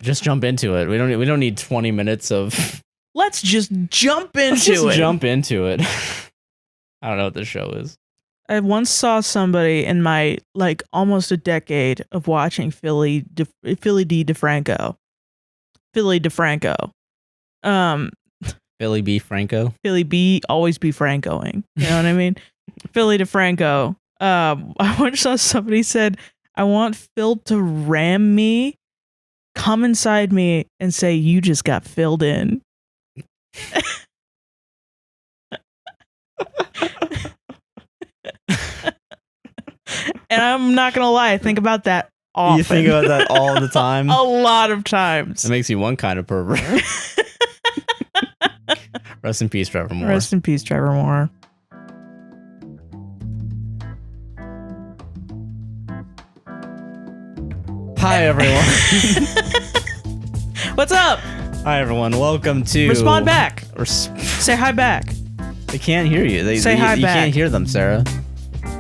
Just jump into it. We don't need 20 minutes of. Let's just jump into Let's just it. jump into it. I don't know what this show is. I once saw somebody in my almost a decade of watching Philly D. DeFranco. Philly B. Always be Francoing. You know what I mean? Philly DeFranco. I once saw somebody said, I want Phil to ram me, come inside me, and say, you just got filled in. And I'm not going to lie, I think about that often. You think about that all the time? A lot of times. It makes you one kind of pervert. Rest in peace, Trevor Moore. Rest in peace, Trevor Moore. Hi, everyone. What's up? Hi, everyone. Welcome to... Respond back. Say hi back. They can't hear you. Say hi you back. You can't hear them, Sarah.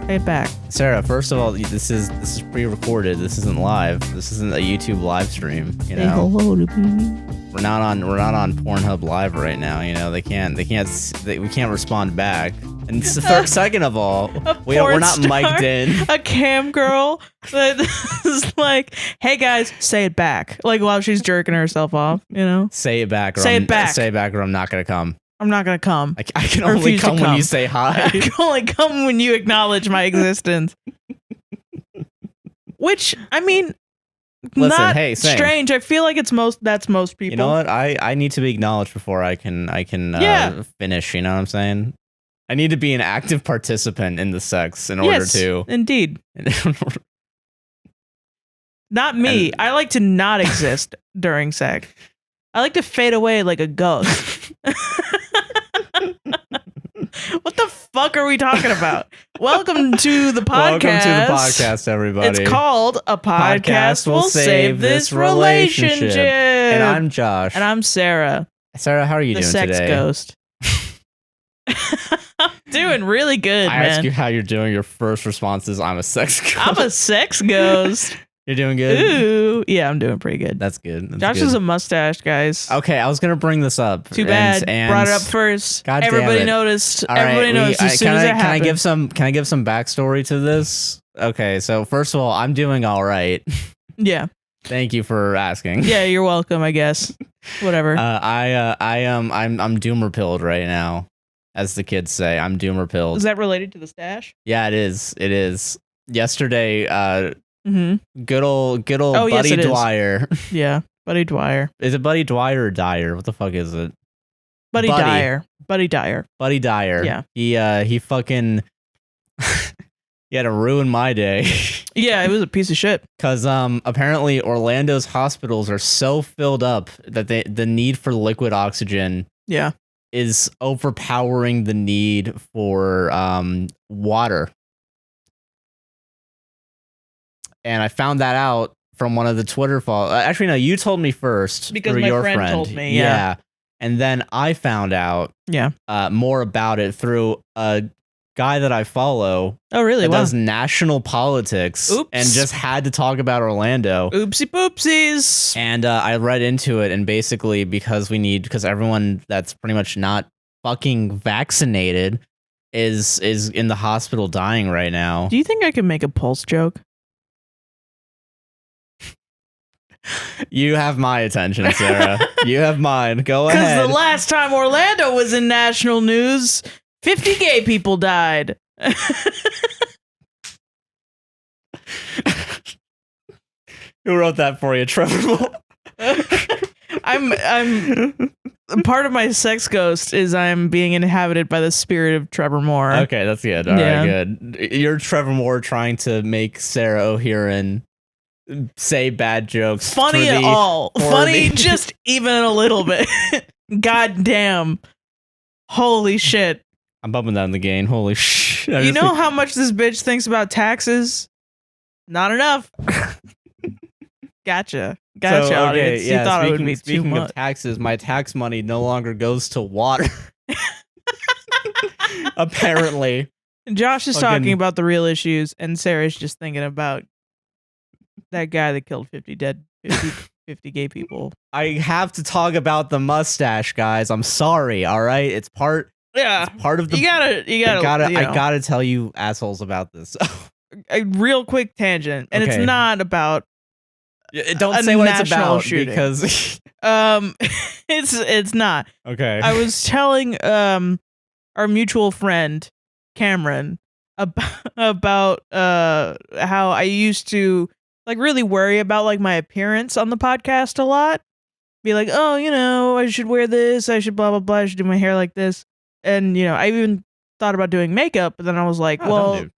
Say it back. Sarah, first of all, this is pre-recorded. This isn't live. This isn't a YouTube live stream. You know, say hello to me. We're not on Pornhub Live right now. You know, we can't respond back. And second of all, we're not mic'd in. A cam girl that is like, hey guys, say it back. Like while she's jerking herself off, you know? Say it back. Say it back. Say it back or I'm not going to come. I'm not going to come. I can only come when you say hi. I can only come when you acknowledge my existence. Which, I mean... Listen, not hey, strange. I feel like that's most people. You know what? I need to be acknowledged before I can finish. You know what I'm saying? I need to be an active participant in the sex in order to. Indeed. Not me. I like to not exist during sex. I like to fade away like a ghost. What the fuck are we talking about? Welcome to the podcast. Welcome to the podcast, everybody. It's called A Podcast Will Save This Relationship. And I'm Josh. And I'm Sarah. Sarah, how are you doing today? The sex ghost. I'm doing really good, man. I ask you how you're doing. Your first response is, I'm a sex ghost. I'm a sex ghost. You're doing good? Ooh. Yeah, I'm doing pretty good. That's good. Josh has a mustache, guys. Okay, I was going to bring this up. Too bad. Brought it up first. God Everybody damn it. noticed. All Everybody noticed as soon as it happened. Can I give some backstory to this? Okay, so first of all, I'm doing all right. Yeah. Thank you for asking. Yeah, you're welcome, I guess. Whatever. I'm doomer pilled right now, as the kids say. I'm doomer pilled. Is that related to the stash? Yeah, it is. It is. Yesterday, good old Buddy Dwyer. Yeah, Buddy Dwyer. Is it Buddy Dwyer or Dyer? What the fuck is it? Buddy Dyer. Buddy Dyer. Buddy Dyer. Yeah. He fucking he had to ruin my day. Yeah, it was a piece of shit. Cause apparently Orlando's hospitals are so filled up that the need for liquid oxygen is overpowering the need for water. And I found that out from one of the Twitter followers. Actually, no, you told me first. Because through my your friend told me, yeah. And then I found out more about it through a guy that I follow. Oh, really? That does national politics. Oops. And just had to talk about Orlando. Oopsie poopsies. And I read into it, and basically because everyone that's pretty much not fucking vaccinated is in the hospital dying right now. Do you think I can make a pulse joke? You have my attention, Sarah. You have mine. Go ahead. Because the last time Orlando was in national news, 50 gay people died. Who wrote that for you, Trevor? I'm part of my sex ghost is I'm being inhabited by the spirit of Trevor Moore. Okay, that's good. All right, good. You're Trevor Moore trying to make Sarah O'Hearn say bad jokes. Funny at all. Funny just even a little bit. God damn. Holy shit. I'm bumping down the gain. Holy shit. You know how much this bitch thinks about taxes? Not enough. Gotcha, audience. You thought it would be too much. Speaking of taxes, my tax money no longer goes to water. Apparently. Josh is talking about the real issues, and Sarah's just thinking about that guy that killed 50 50 gay people. I have to talk about the mustache, guys. I'm sorry. All right, it's part. Yeah, it's part of the. You gotta. I gotta tell you assholes about this. A real quick tangent, and it's not about. Don't say what it's about shooting. Because it's not. Okay. I was telling our mutual friend Cameron about how I used to like really worry about like my appearance on the podcast a lot. Be like, oh, I should wear this, I should blah blah blah, I should do my hair like this. And I even thought about doing makeup, but then I was like, no.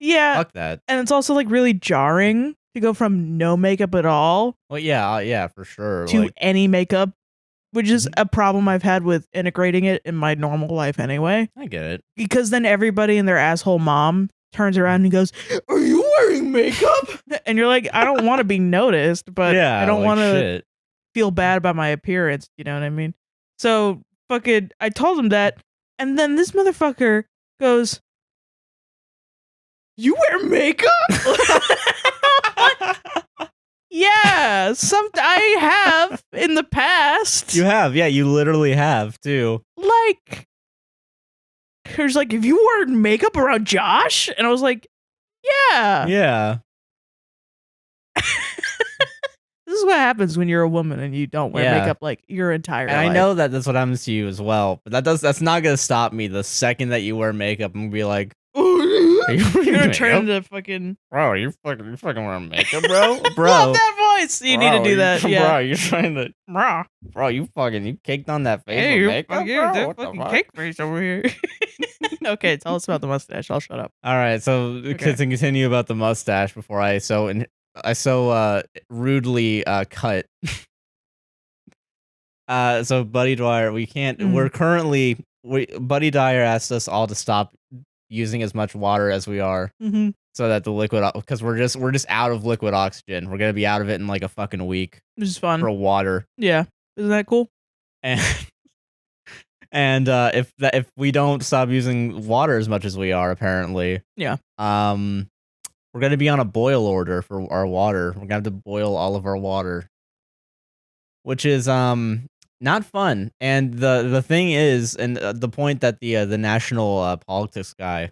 Yeah. Fuck that. And it's also like really jarring to go from no makeup at all. Well, yeah, for sure. To any makeup, which is a problem I've had with integrating it in my normal life anyway. I get it. Because then everybody and their asshole mom turns around and goes, "Are you wearing makeup?" And you're like, I don't want to be noticed, but I don't want to feel bad about my appearance. You know what I mean? So fucking, I told him that, and then this motherfucker goes, "You wear makeup?" Yeah, I have in the past. You have, yeah, you literally have too. Like, there's like, "Have you worn makeup around Josh?" And I was like, yeah. Yeah. This is what happens when you're a woman and you don't wear makeup like your entire life. I know that's what happens to you as well, but that's not gonna stop me the second that you wear makeup. I'm gonna be like, you're gonna turn into fucking bro. You fucking wearing makeup, bro. Love that voice. You need to do that. Yeah. Bro, you're trying to, bro. You caked on that face with makeup, bro. What fucking cake face over here. Okay, tell us about the mustache. I'll shut up. All right, so to continue about the mustache before I so rudely cut. So Buddy Dwyer, we can't. We're currently. Buddy Dyer asked us all to stop using as much water as we are, so that the liquid, because we're just out of liquid oxygen. We're gonna be out of it in like a fucking week. Which is fun for water. Yeah, isn't that cool? And if we don't stop using water as much as we are, apparently, yeah, we're gonna be on a boil order for our water. We're gonna have to boil all of our water, which is not fun. And the thing is, and the point that the national politics guy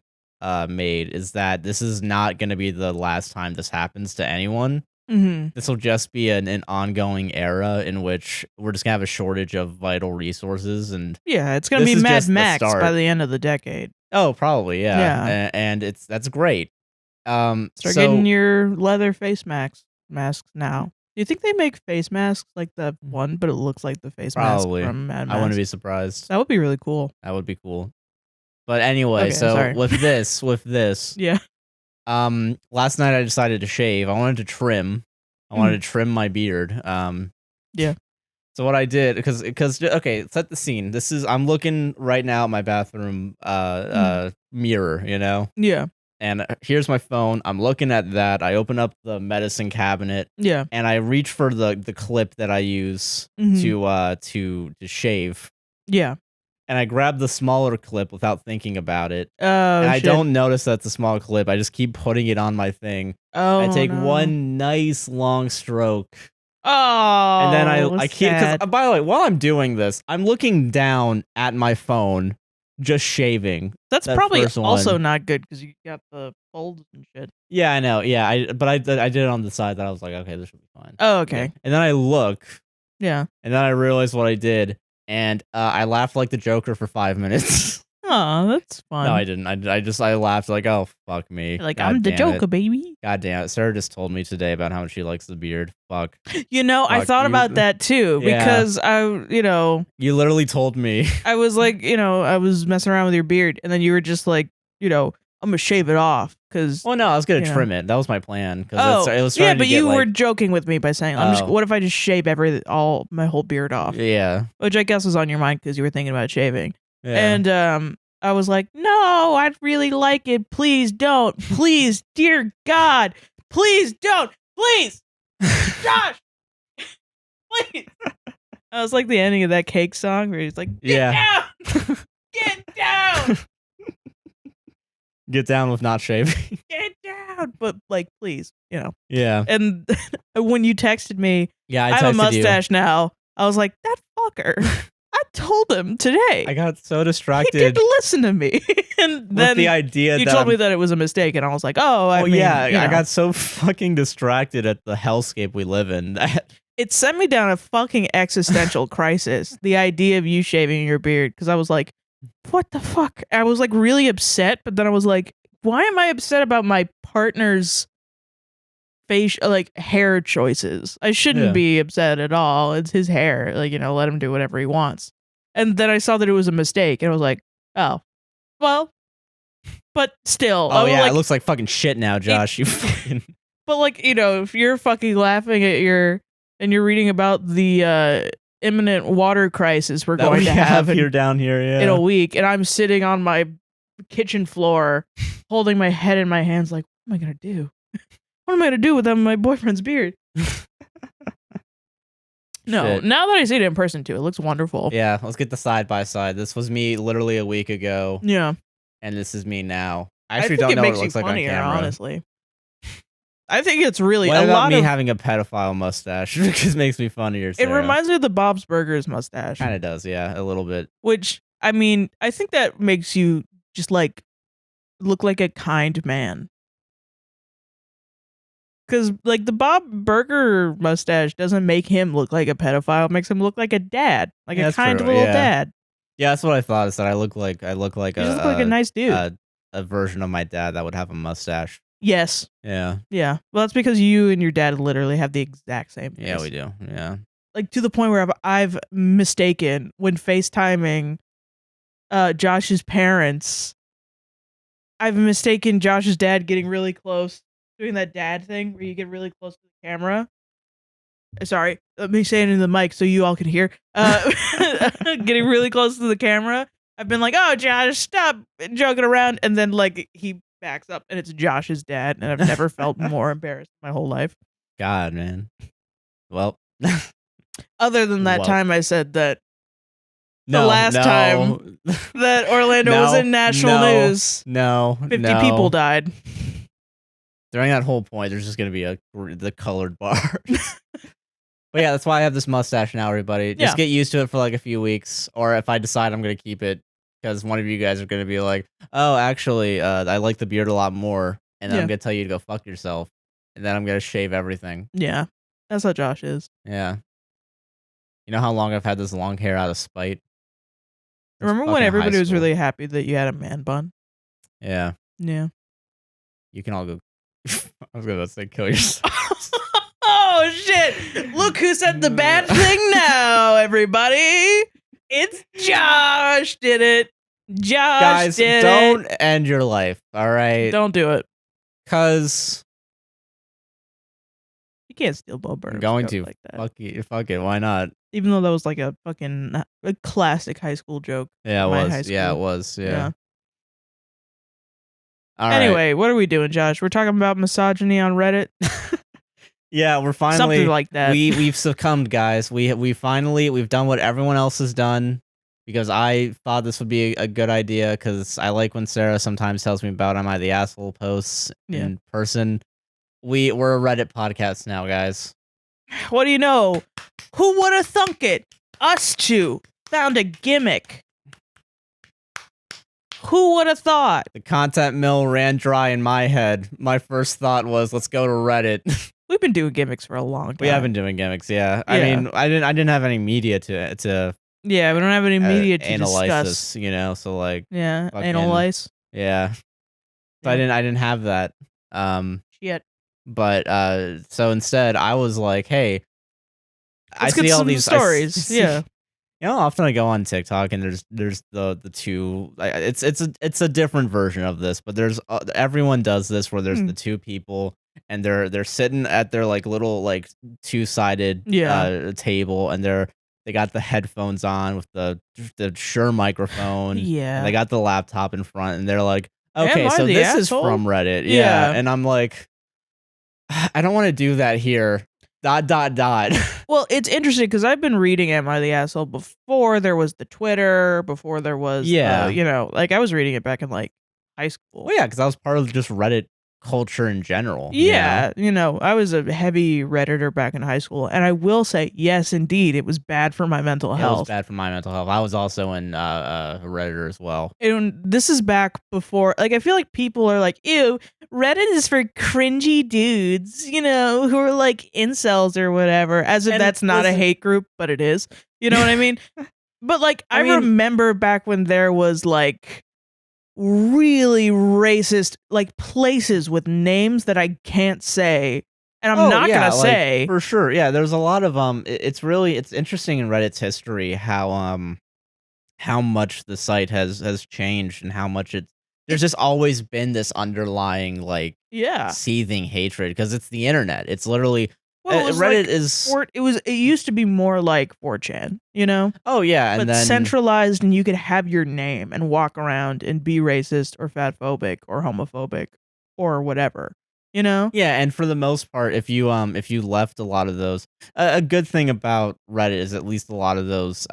made is that this is not gonna be the last time this happens to anyone. This will just be an ongoing era in which we're just gonna have a shortage of vital resources, and it's gonna be Mad Max by the end of the decade. Oh, probably, yeah. And that's great. Start getting your leather face masks now. Do you think they make face masks like the one, but it looks like the face mask from Mad Max? I wouldn't be surprised. That would be really cool. That would be cool. But anyway, with this, yeah. Last night I decided to shave. I wanted to trim. I wanted to trim my beard. Yeah. So what I did, because okay, set the scene. I'm looking right now at my bathroom mirror, Yeah. And here's my phone. I'm looking at that. I open up the medicine cabinet. Yeah. And I reach for the clip that I use to shave. Yeah. And I grab the smaller clip without thinking about it. Oh, and I don't notice that's a small clip. I just keep putting it on my thing. Oh, I take one nice long stroke. Oh, and then I keep. Because by the way, while I'm doing this, I'm looking down at my phone, just shaving. That's probably also not good because you got the folds and shit. Yeah, I know. Yeah, I did it on the side that I was like, okay, this should be fine. Oh, okay. Yeah. And then I look. Yeah. And then I realized what I did. And I laughed like the Joker for 5 minutes. Oh, that's fun. No, I didn't. I laughed like, oh, fuck me. You're like, God, I'm the Joker, baby. God damn it. Sarah just told me today about how much she likes the beard. Fuck. I thought about that too, because You literally told me. I was like, I was messing around with your beard, and then you were just like, I'm going to shave it off. Well, no, I was going to trim it. That was my plan. It was but you were joking with me by saying, what if I just shave my whole beard off? Yeah. Which I guess was on your mind because you were thinking about shaving. Yeah. And I was like, no, I'd really like it. Please don't. Please, dear God. Please don't. Please. Josh. Please. I was like the ending of that Cake song where he's like, get down. Get down. Get down with not shaving. Get down. out, but like, please, Yeah. And when you texted me, yeah, I have a mustache now. I was like, that fucker. I told him today. I got so distracted. He didn't listen to me. And then the idea you that told me that it was a mistake, and I was like, oh, I mean, I got so fucking distracted at the hellscape we live in. It sent me down a fucking existential crisis. The idea of you shaving your beard, because I was like, what the fuck? I was like really upset, but then I was like, why am I upset about my partner's hair choices? I shouldn't be upset at all. It's his hair. Like, let him do whatever he wants. And then I saw that it was a mistake, and I was like, oh, well, but still. Oh, yeah, it looks like fucking shit now, Josh. You fucking... But, like, if you're fucking laughing at and you're reading about the imminent water crisis we're going to have here down here in a week, and I'm sitting on my kitchen floor holding my head in my hands like, what am I going to do? What am I going to do without my boyfriend's beard? No, Shit. Now that I see it in person too, it looks wonderful. Yeah, let's get the side by side. This was me literally a week ago. Yeah. And this is me now. I actually don't know what it looks like on camera. Honestly. I think it's really what about me having a pedophile mustache? Because it makes me funnier. It reminds me of the Bob's Burgers mustache. Kind of does, yeah, a little bit. Which, I mean, I think that makes you just like look like a kind man. Because like the Bob Burger mustache doesn't make him look like a pedophile. It makes him look like a dad, like a kind little dad. Yeah, that's what I thought. Is that I look like you look like a nice dude, a version of my dad that would have a mustache. Yes. Yeah. Yeah. Well, that's because you and your dad literally have the exact same face. Yeah, we do. Yeah. Like to the point where I've mistaken when FaceTiming Josh's parents. I've mistaken Josh's dad getting really close, doing that dad thing where you get really close to the camera. Sorry, let me say it in the mic so you all can hear. Getting really close to the camera. I've been like, oh, Josh, stop joking around. And then like he backs up and it's Josh's dad. And I've never felt more embarrassed in my whole life. God, man. Well. Other than that time I said that the last time that Orlando was in national news. 50 people died. During that whole point, there's just going to be the colored bars. But yeah, that's why I have this mustache now, everybody. Just get used to it for like a few weeks. Or if I decide I'm going to keep it, because one of you guys are going to be like, oh, actually, I like the beard a lot more. And then I'm going to tell you to go fuck yourself. And then I'm going to shave everything. Yeah, that's how Josh is. Yeah. You know how long I've had this long hair out of spite? Remember when everybody was really happy that you had a man bun? Yeah. Yeah. You can all go. I was going to say kill yourself. Oh, shit. Look who said the bad thing now, everybody. It's Josh did it. Guys, don't end your life, all right? Don't do it. Because you can't steal Bo Burnham's. I'm going to. Like that. Fuck it. Why not? Even though that was like a fucking classic high school joke. Yeah, it was. Yeah, it was. Yeah. All anyway, what are we doing, Josh? We're talking about misogyny on Reddit. Yeah, we're finally something like that. We've succumbed, guys. We've done what everyone else has done because I thought this would be a good idea because I like when Sarah sometimes tells me about Am I the Asshole posts in person. We're a Reddit podcast now, guys. What do you know? Who would have thunk it? Us two found a gimmick. Who would have thought? The content mill ran dry in my head. My first thought was, let's go to Reddit. We've been doing gimmicks for a long time. We have been doing gimmicks, yeah. I mean, I didn't have any media to yeah, we don't have any media to analyze discuss. this, so like analyze. Yeah. So I didn't have that. Shit. But so instead I was like, hey, let's get all these stories. Yeah. You know, often I go on TikTok and there's the two. It's a different version of this, but there's everyone does this where there's the two people and they're sitting at their like little like two-sided table and they got the headphones on with the Shure microphone. Yeah, and they got the laptop in front and they're like, okay, so this is from Reddit. Yeah, and I'm like, I don't want to do that here. ... Well, it's interesting because I've been reading Am I the Asshole before there was the Twitter, before there was, like I was reading it back in like high school. Well, yeah, because I was part of just Reddit culture in general. Yeah, I was a heavy Redditor back in high school, and I will say, yes, indeed, it was bad for my mental health. It was bad for my mental health. I was also in Redditor as well. And this is back before, like, I feel like people are like, ew, Reddit is for cringy dudes, who are like incels or whatever, as if that's not a hate group, but it is. You know what I mean? But like, I remember back when there was like really racist like places with names that I can't say, and I'm not gonna say for sure. Yeah, there's a lot of it's interesting in Reddit's history how much the site has changed and how much there's just always been this underlying like seething hatred because it's the internet. It's literally Reddit it used to be more like 4chan, Oh yeah, but then centralized, and you could have your name and walk around and be racist or fatphobic or homophobic or whatever, Yeah, and for the most part, if you left a lot of those, a good thing about Reddit is at least a lot of those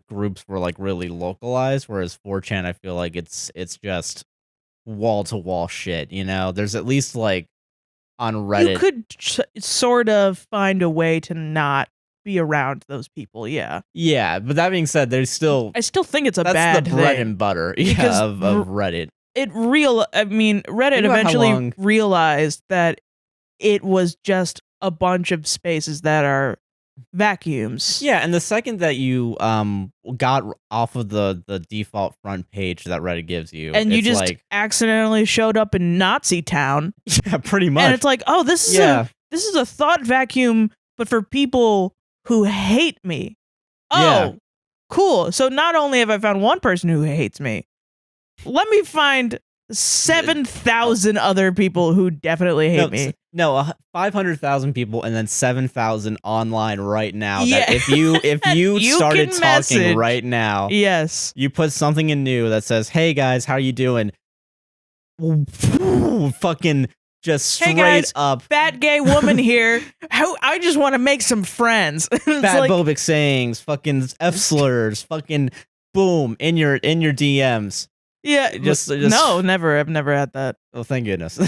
groups were like really localized, whereas 4chan I feel like it's just wall to wall shit. There's at least like. On Reddit, you could sort of find a way to not be around those people. Yeah. But that being said, I still think it's that's the bread and butter of Reddit. Reddit eventually realized that it was just a bunch of spaces that are vacuums. Yeah, and the second that you got off of the default front page that Reddit gives you, and you just like, accidentally showed up in Nazi town. Yeah, pretty much. And it's like, oh, this is a thought vacuum, but for people who hate me. Oh, cool. So not only have I found one person who hates me, let me find 7,000 other people who definitely hate me. No, 500,000 people and then 7,000 online right now. Yeah. That if you started talking right now, yes, you put something in new that says, "Hey guys, how you doing?" Fucking just straight hey guys, up, fat gay woman here. I just want to make some friends. Fatphobic sayings, fucking F slurs, fucking boom in your DMs. Yeah, just no, never. I've never had that. Oh, thank goodness.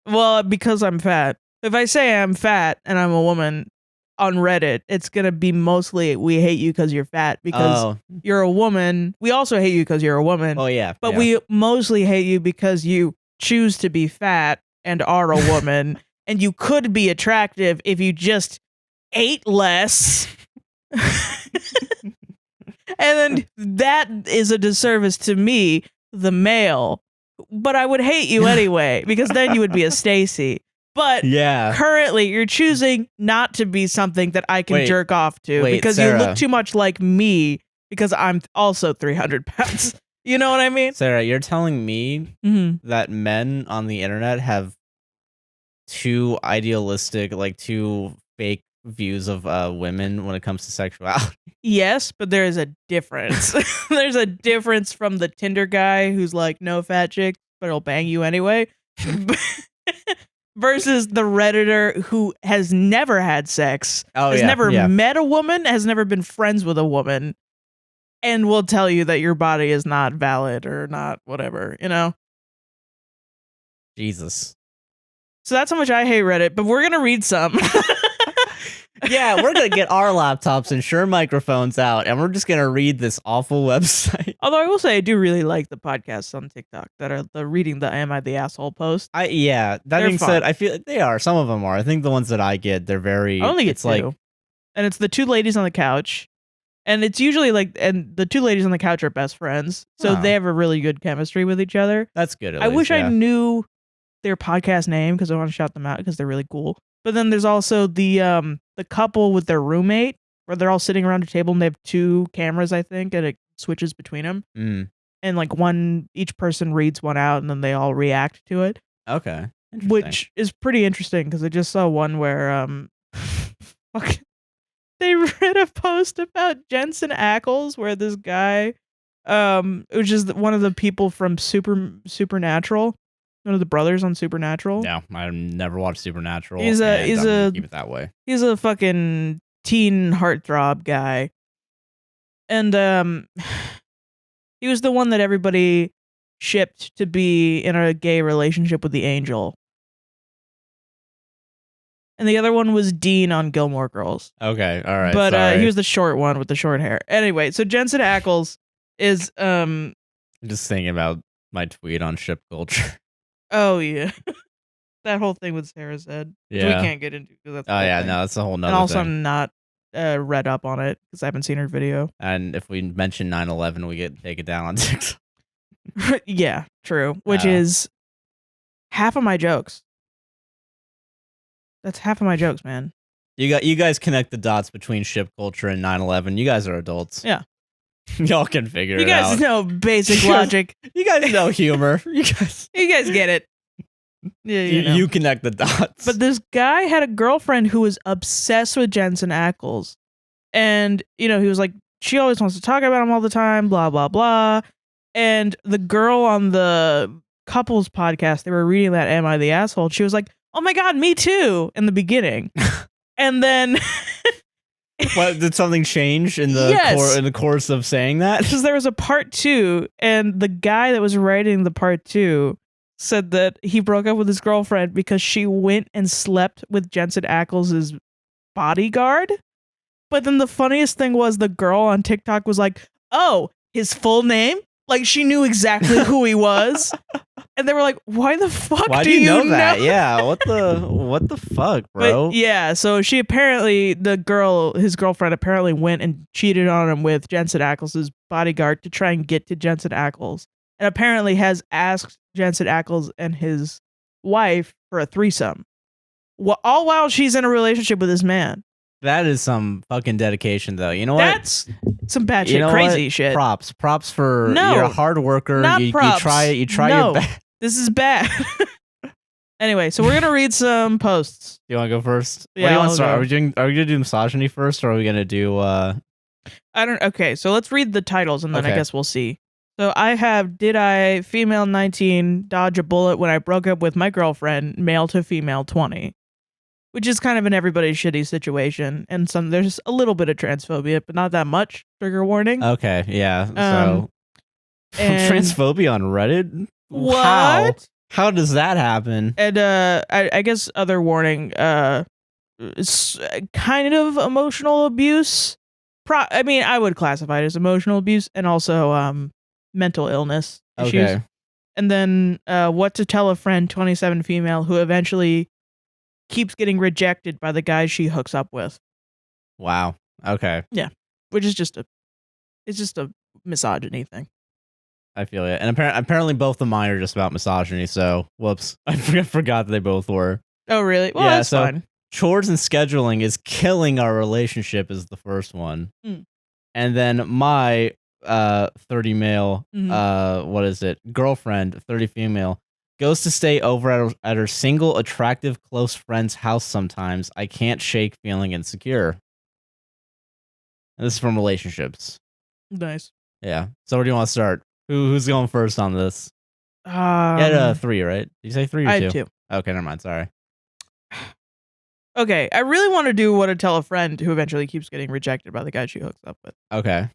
Well, because I'm fat. If I say I'm fat and I'm a woman on Reddit, it's gonna be mostly we hate you because you're fat because you're a woman. We also hate you because you're a woman. Oh yeah, but we mostly hate you because you choose to be fat and are a woman, and you could be attractive if you just ate less. And then that is a disservice to me, the male, but I would hate you anyway because then you would be a Stacy. But currently you're choosing not to be something that I can jerk off to because Sarah, you look too much like me because I'm also 300 pounds. You know what I mean? Sarah, you're telling me that men on the internet have too idealistic, like too fake views of women when it comes to sexuality. Yes, but there is a difference. There's a difference from the Tinder guy who's like, no fat chick, but he'll bang you anyway. Versus the Redditor who has never had sex, has never met a woman, has never been friends with a woman, and will tell you that your body is not valid or not whatever, Jesus. So that's how much I hate Reddit, but we're going to read some. Yeah, we're going to get our laptops and Shure microphones out, and we're just going to read this awful website. Although I will say I do really like the podcasts on TikTok that are the reading the Am I the Asshole post. That being said, I feel they are. Some of them are. I think the ones that I get, they're very... I only get two. And it's the two ladies on the couch. And it's usually like... And the two ladies on the couch are best friends. So they have a really good chemistry with each other. That's good, I wish I knew their podcast name because I want to shout them out because they're really cool. But then there's also the couple with their roommate where they're all sitting around a table and they have two cameras, I think, and it switches between them. And like each person reads one out and then they all react to it. Okay. Which is pretty interesting because I just saw one where they read a post about Jensen Ackles where this guy which is one of the people from Supernatural. One of the brothers on Supernatural. No, I've never watched Supernatural. He's a keep it that way. He's a fucking teen heartthrob guy, and he was the one that everybody shipped to be in a gay relationship with the Angel. and the other one was Dean on Gilmore Girls. Okay, all right. But he was the short one with the short hair. Anyway, so Jensen Ackles is I'm just thinking about my tweet on ship culture. Oh yeah, that whole thing with Sarah's head. Yeah, we can't get into because that's. Oh yeah, no, that's a whole nother. And also, thing. I'm not read up on it because I haven't seen her video. And if we mention 9/11, we get take it down on TikTok. Yeah, true. Which is half of my jokes. That's half of my jokes, man. You guys connect the dots between ship culture and 9/11. You guys are adults. Yeah. Y'all can figure it out. You guys know basic logic. You guys know humor. You guys get it. Yeah, you connect the dots. But this guy had a girlfriend who was obsessed with Jensen Ackles. And, he was like, she always wants to talk about him all the time, blah, blah, blah. And the girl on the couples podcast, they were reading that Am I the Asshole? She was like, oh my God, me too, in the beginning. And then... What, did something change in the in the course of saying that? Because there was a part 2, and the guy that was writing the part 2 said that he broke up with his girlfriend because she went and slept with Jensen Ackles' bodyguard. But then the funniest thing was the girl on TikTok was like, oh, his full name? Like, she knew exactly who he was. And they were like, why the fuck do you know that? Yeah, what the fuck, bro? But yeah, so she apparently, his girlfriend apparently went and cheated on him with Jensen Ackles' bodyguard to try and get to Jensen Ackles. And apparently has asked Jensen Ackles and his wife for a threesome. All while she's in a relationship with this man. That is some fucking dedication, though. You know what? That's some bad shit, crazy shit. Props for you're a hard worker. Not props. You try your best. This is bad. Anyway, so we're gonna read some posts. Do you want to go first? Yeah, what do you want to start? Are we gonna do misogyny first, or are we gonna do? Okay, so let's read the titles, and then I guess we'll see. So I have, did I, female 19, dodge a bullet when I broke up with my girlfriend, male to female 20. Which is kind of an everybody's shitty situation. And there's a little bit of transphobia, but not that much. Trigger warning. Okay, yeah. So transphobia on Reddit? What? How does that happen? And I guess other warning, it's kind of emotional abuse. I would classify it as emotional abuse and also mental illness issues. Okay. And then what to tell a friend, 27 female, who eventually keeps getting rejected by the guys she hooks up with. Wow. Okay. Yeah. Which is just a misogyny thing. I feel it. And apparently both of mine are just about misogyny, so whoops. I forgot that they both were. Oh, really? Well, yeah, that's fine. Chores and scheduling is killing our relationship is the first one. Mm. And then my 30 male, what is it? Girlfriend, 30 female, goes to stay over at her single, attractive, close friend's house sometimes. I can't shake feeling insecure. And this is from relationships. Nice. Yeah. So where do you want to start? Who's going first on this? You had 3, right? Did you say 3 or 2? I had 2. Okay, never mind. Sorry. Okay, I really want to do what to tell a friend who eventually keeps getting rejected by the guy she hooks up with. Okay.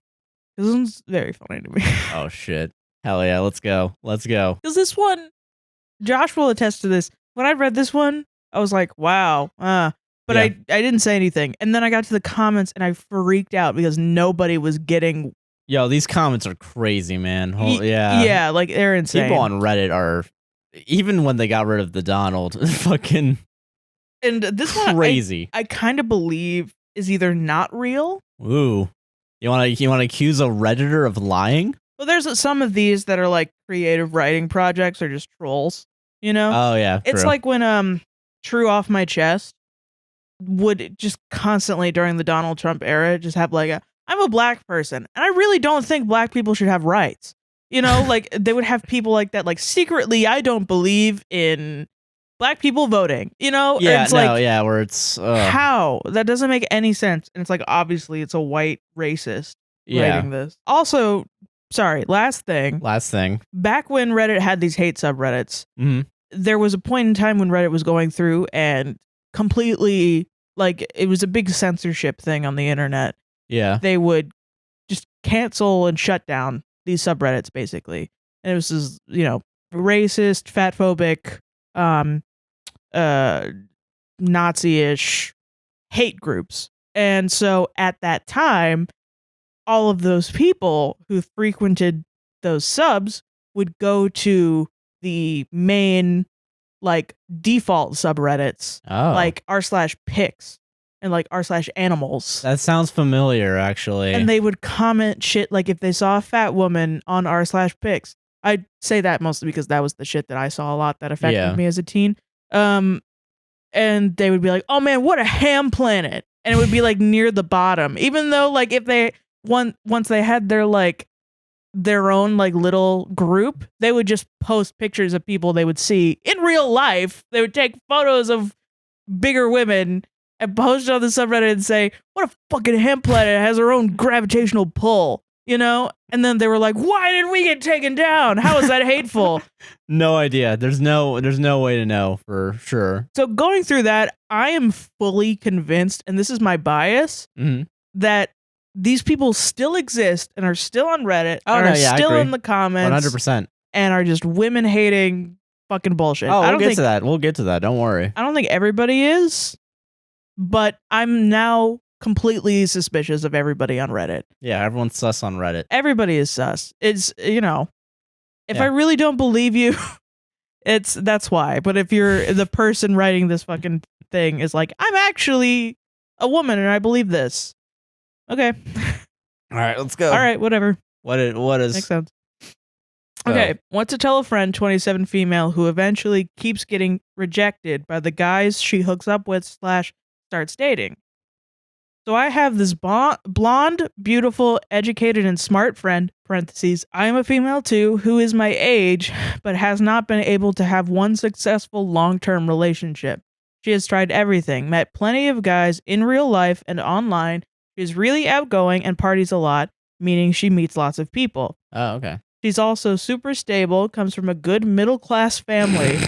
This one's very funny to me. Oh, shit. Hell yeah, let's go. Let's go. Because this one, Josh will attest to this. When I read this one, I was like, wow. But yeah. I didn't say anything. And then I got to the comments and I freaked out because nobody was getting... Yo, these comments are crazy, man. Yeah. Yeah, like they're insane. People on Reddit are... Even when they got rid of the Donald, fucking... And this one, crazy. I kind of believe is either not real. Ooh. You want to accuse a Redditor of lying? Well, there's some of these that are like creative writing projects or just trolls, you know? Oh, yeah. It's true. like when True Off My Chest would just constantly during the Donald Trump era just have like I'm a black person and I really don't think black people should have rights. You know, like they would have people like that, like secretly I don't believe in black people voting, you know? Yeah, it's where it's... How? That doesn't make any sense. And it's like, obviously, it's a white racist writing this. Also, sorry, last thing. Back when Reddit had these hate subreddits, there was a point in time when Reddit was going through and completely, like, it was a big censorship thing on the internet. Yeah. They would just cancel and shut down these subreddits, basically. And it was just, racist, fatphobic, Nazi-ish hate groups. And so at that time, all of those people who frequented those subs would go to the main like default subreddits, like r/pics and like r/animals. That sounds familiar, actually. And they would comment shit like if they saw a fat woman on r/pics. I say that mostly because that was the shit that I saw a lot that affected me as a teen. And they would be like, "Oh man, what a ham planet!" And it would be like near the bottom, even though like if they once they had their like their own like little group, they would just post pictures of people they would see in real life. They would take photos of bigger women and post it on the subreddit and say, "What a fucking ham planet, it has her own gravitational pull," you know? And then they were like, "Why did we get taken down? How is that hateful?" No idea. There's no way to know for sure. So going through that, I am fully convinced, and this is my bias, that these people still exist and are still on Reddit and are still in the comments 100%. and are just women hating fucking bullshit. Oh, we'll get to that. We'll get to that. Don't worry. I don't think everybody is, but I'm now completely suspicious of everybody on Reddit. Yeah, everyone's sus on Reddit. Everybody is sus. It's, you know, if I really don't believe you, that's why. But if you're the person writing this fucking thing is like, "I'm actually a woman and I believe this." Okay. All right, let's go. All right, whatever. What is makes sense. Okay, what to tell a friend, 27 female, who eventually keeps getting rejected by the guys she hooks up with / starts dating. So I have this blonde, beautiful, educated, and smart friend, parentheses, I am a female too, who is my age, but has not been able to have one successful long-term relationship. She has tried everything, met plenty of guys in real life and online. She's really outgoing and parties a lot, meaning she meets lots of people. Oh, okay. She's also super stable, comes from a good middle-class family.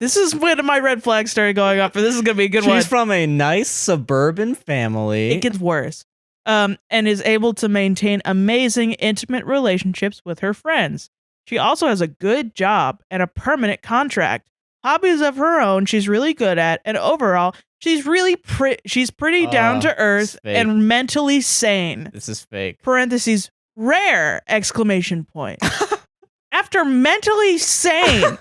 This is when my red flags started going up, and this is going to be a good one. She's from a nice suburban family. It gets worse. And is able to maintain amazing intimate relationships with her friends. She also has a good job and a permanent contract. Hobbies of her own she's really good at, and overall, she's really she's pretty down to earth and mentally sane. This is fake. Parentheses, rare, exclamation point. After mentally sane,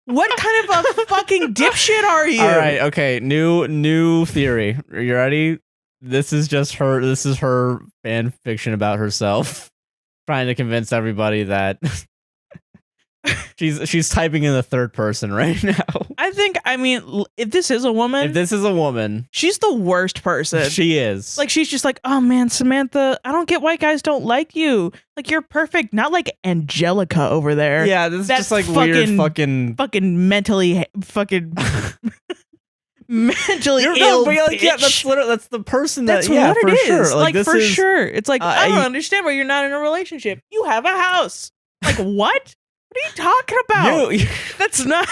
what kind of a fucking dipshit are you? All right, okay, new theory. Are you ready? This is just her. This is her fan fiction about herself, trying to convince everybody that she's typing in the third person right now. I mean, if this is a woman, she's the worst person. She is. Like, she's just like, "Oh man, Samantha, I don't get why guys don't like you. Like, you're perfect." Not like Angelica over there. Yeah, this is just like weird fucking mentally mentally ill bitch. Yeah, that's the person that's what it is. Sure. Like for sure. It's like, I don't understand why you're not in a relationship. You have a house. Like, what? What are you talking about? That's not.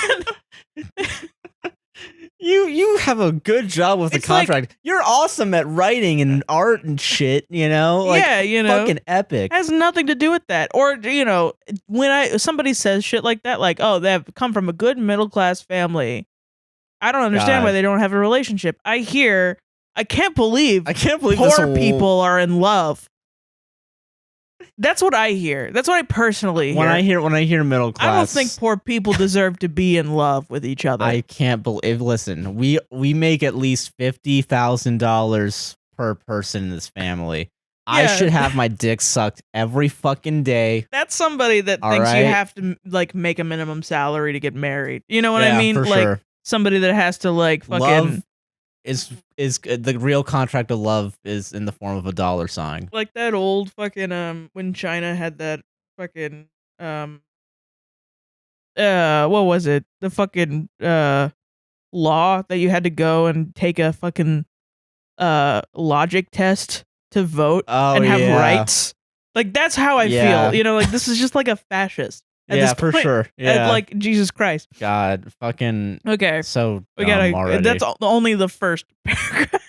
You have a good job with the contract. Like, you're awesome at writing and art and shit, you know? Like, yeah, you know. Fucking epic. Has nothing to do with that. Or, you know, when somebody says shit like that, like, "Oh, they have come from a good middle class family," I don't understand why they don't have a relationship. I can't believe poor people are in love. That's what I hear. That's what I personally hear. When I hear middle class, I don't think poor people deserve to be in love with each other. I can't believe. Listen, we make at least $50,000 per person in this family. Yeah. I should have my dick sucked every fucking day. That's somebody that thinks you have to like make a minimum salary to get married. You know what I mean? For like sure. Somebody that has to like fucking love is the real contract of love is in the form of a dollar sign. Like that old fucking when China had that fucking what was it? The fucking law that you had to go and take a fucking logic test to vote and have rights. Like that's how I feel. You know, like this is just like a fascist. At this point, for sure. Yeah. Like Jesus Christ. God, fucking. Okay. So we gotta. That's only the first paragraph.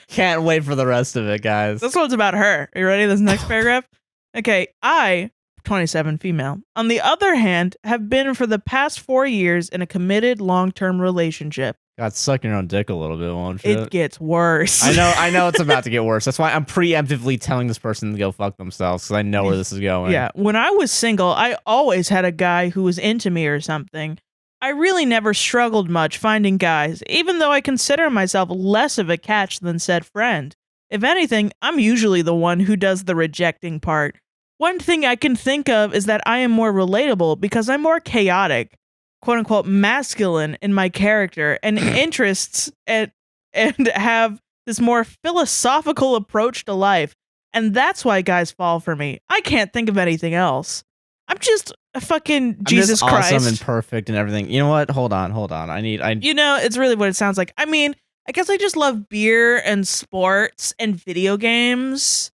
Can't wait for the rest of it, guys. This one's about her. Are you ready? This next paragraph. Okay. I, 27 female, on the other hand, have been for the past 4 years in a committed long-term relationship. God, suck your own dick a little bit, won't you? It gets worse. I know it's about to get worse. That's why I'm preemptively telling this person to go fuck themselves, because I know where this is going. Yeah, when I was single, I always had a guy who was into me or something. I really never struggled much finding guys, even though I consider myself less of a catch than said friend. If anything, I'm usually the one who does the rejecting part. One thing I can think of is that I am more relatable because I'm more chaotic, quote unquote, masculine in my character and interests and have this more philosophical approach to life. And that's why guys fall for me. I can't think of anything else. I'm just a fucking Jesus Christ. Awesome and perfect and everything. You know what? Hold on. You know, it's really what it sounds like. I mean, I guess I just love beer and sports and video games.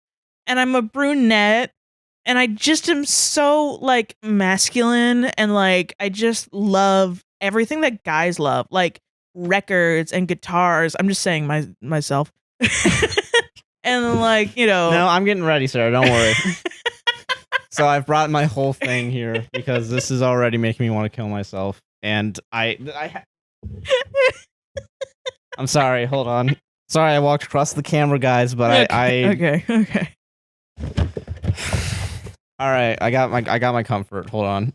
And I'm a brunette. And I just am so, like, masculine. And, like, I just love everything that guys love. Like, records and guitars. I'm just saying myself. And, like, you know. No, I'm getting ready, sir. Don't worry. So I've brought my whole thing here because this is already making me want to kill myself. And I'm sorry. Hold on. Sorry, I walked across the camera, guys, but Okay. All right, I got my comfort. Hold on.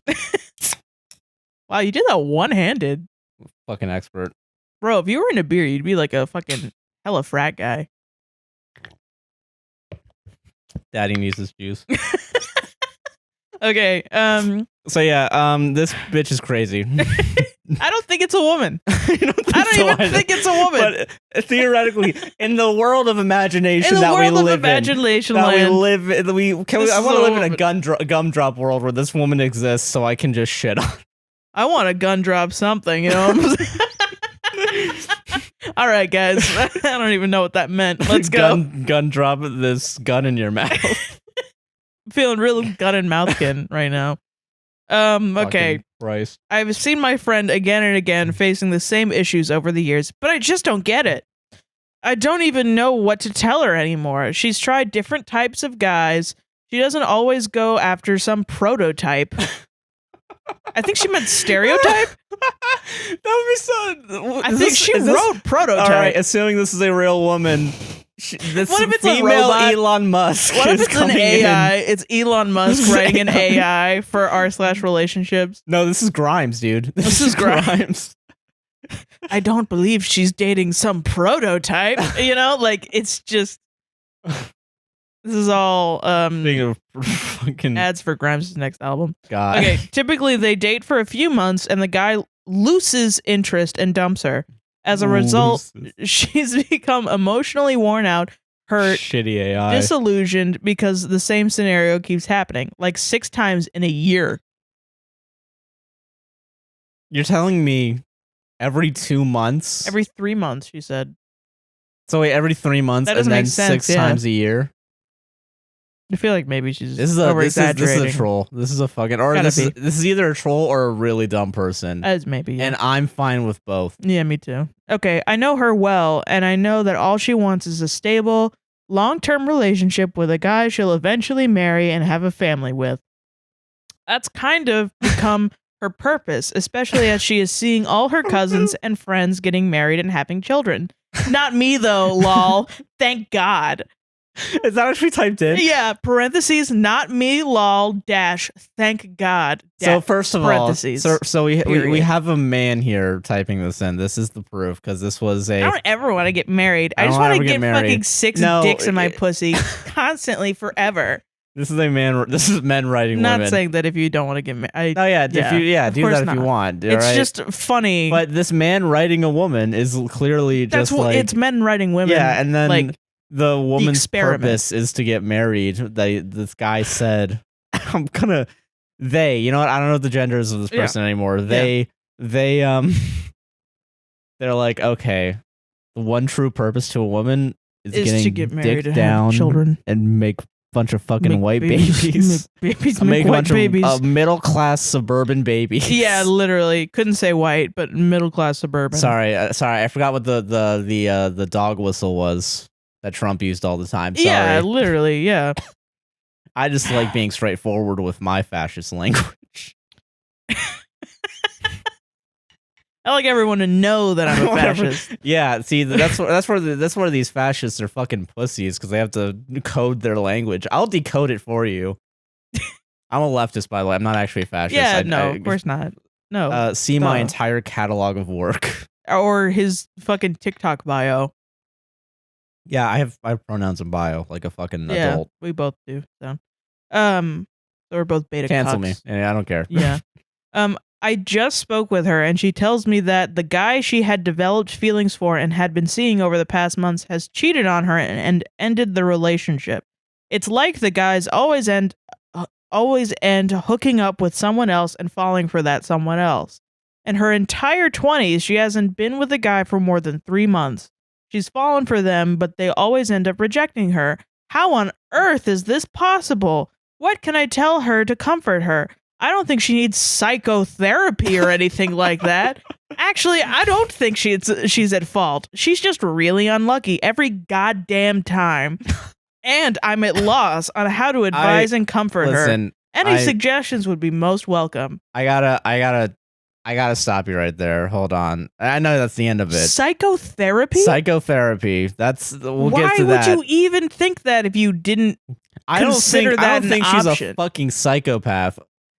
Wow, you did that one-handed. Fucking expert. Bro, if you were in a beer, you'd be like a fucking hella frat guy. Daddy needs his juice. Okay. So yeah, this bitch is crazy. I don't think it's a woman. I don't even think it's a woman. But theoretically, in the world of imagination that we live in, I want to live in a gumdrop world where this woman exists, so I can just shit on. I want to gun drop something, you know what I'm saying? All right, guys. I don't even know what that meant. Let's go. Gun drop this gun in your mouth. Feeling real gun and mouthkin right now. Okay. Christ. I've seen my friend again and again facing the same issues over the years, but I just don't get it. I don't even know what to tell her anymore. She's tried different types of guys. She doesn't always go after some prototype. I think she meant stereotype. That would be so. I think she wrote prototype. All right, assuming this is a real woman. This what if it's female a robot? Elon Musk? What if it's an AI? It's Elon Musk writing an AI for r/relationships. No, this is Grimes, dude. This is Grimes. I don't believe she's dating some prototype. You know, like it's just. This is all fucking ads for Grimes' next album. God. Okay, typically they date for a few months and the guy loses interest and dumps her. As a result, she's become emotionally worn out, hurt, shitty AI, disillusioned because the same scenario keeps happening, like 6 times in a year. You're telling me every 2 months? Every 3 months, she said. So wait, every 3 months and then 6 times a year? I feel like maybe she's over-exaggerating. This is a troll. This is a fucking... Or this is either a troll or a really dumb person. As maybe, yeah. And I'm fine with both. Yeah, me too. Okay, I know her well, and I know that all she wants is a stable, long-term relationship with a guy she'll eventually marry and have a family with. That's kind of become her purpose, especially as she is seeing all her cousins and friends getting married and having children. Not me, though, lol. Thank God. Is that what she typed in? Yeah, parentheses, not me, lol, dash, thank God. So first of all, so we have a man here typing this in. This is the proof, because this was a... I don't ever want to get married. I just want to get fucking 6 dicks in my pussy constantly forever. This is men writing women. Not saying that if you don't want to get married. Oh yeah, do that if you want. It's right? just funny. But this man writing a woman is clearly it's men writing women. Yeah, and then like, the woman's purpose is to get married. This guy said, "I'm gonna." They, you know what? I don't know the genders of this person anymore. They're like, okay, the one true purpose to a woman is to get married and down, have children, and make a bunch of fucking white babies. Make a bunch of middle class suburban babies. Yeah, literally. Couldn't say white, but middle class suburban. Sorry, I forgot what the dog whistle was that Trump used all the time. Sorry. Yeah, literally, yeah. I just like being straightforward with my fascist language. I like everyone to know that I'm a fascist. Yeah, see, that's where these fascists are fucking pussies because they have to code their language. I'll decode it for you. I'm a leftist, by the way. I'm not actually a fascist. Yeah, of course not. No. See my entire catalog of work. Or his fucking TikTok bio. Yeah, I have pronouns in bio, like a fucking adult. We both do. So we're both beta Cancel cucks. me. Yeah, I don't care. Yeah. I just spoke with her, and she tells me that the guy she had developed feelings for and had been seeing over the past months has cheated on her and ended the relationship. It's like the guys always end hooking up with someone else and falling for that someone else. In her entire 20s, she hasn't been with a guy for more than 3 months. She's fallen for them, but they always end up rejecting her. How on earth is this possible? What can I tell her to comfort her? I don't think she needs psychotherapy or anything like that. Actually, I don't think she's at fault. She's just really unlucky every goddamn time. And I'm at loss on how to advise and comfort her. Any suggestions would be most welcome. I gotta stop you right there. Hold on. I know that's the end of it. Psychotherapy? Psychotherapy. We'll get to that. Why would you even think that if you didn't consider that an option? I don't think she's a fucking psychopath.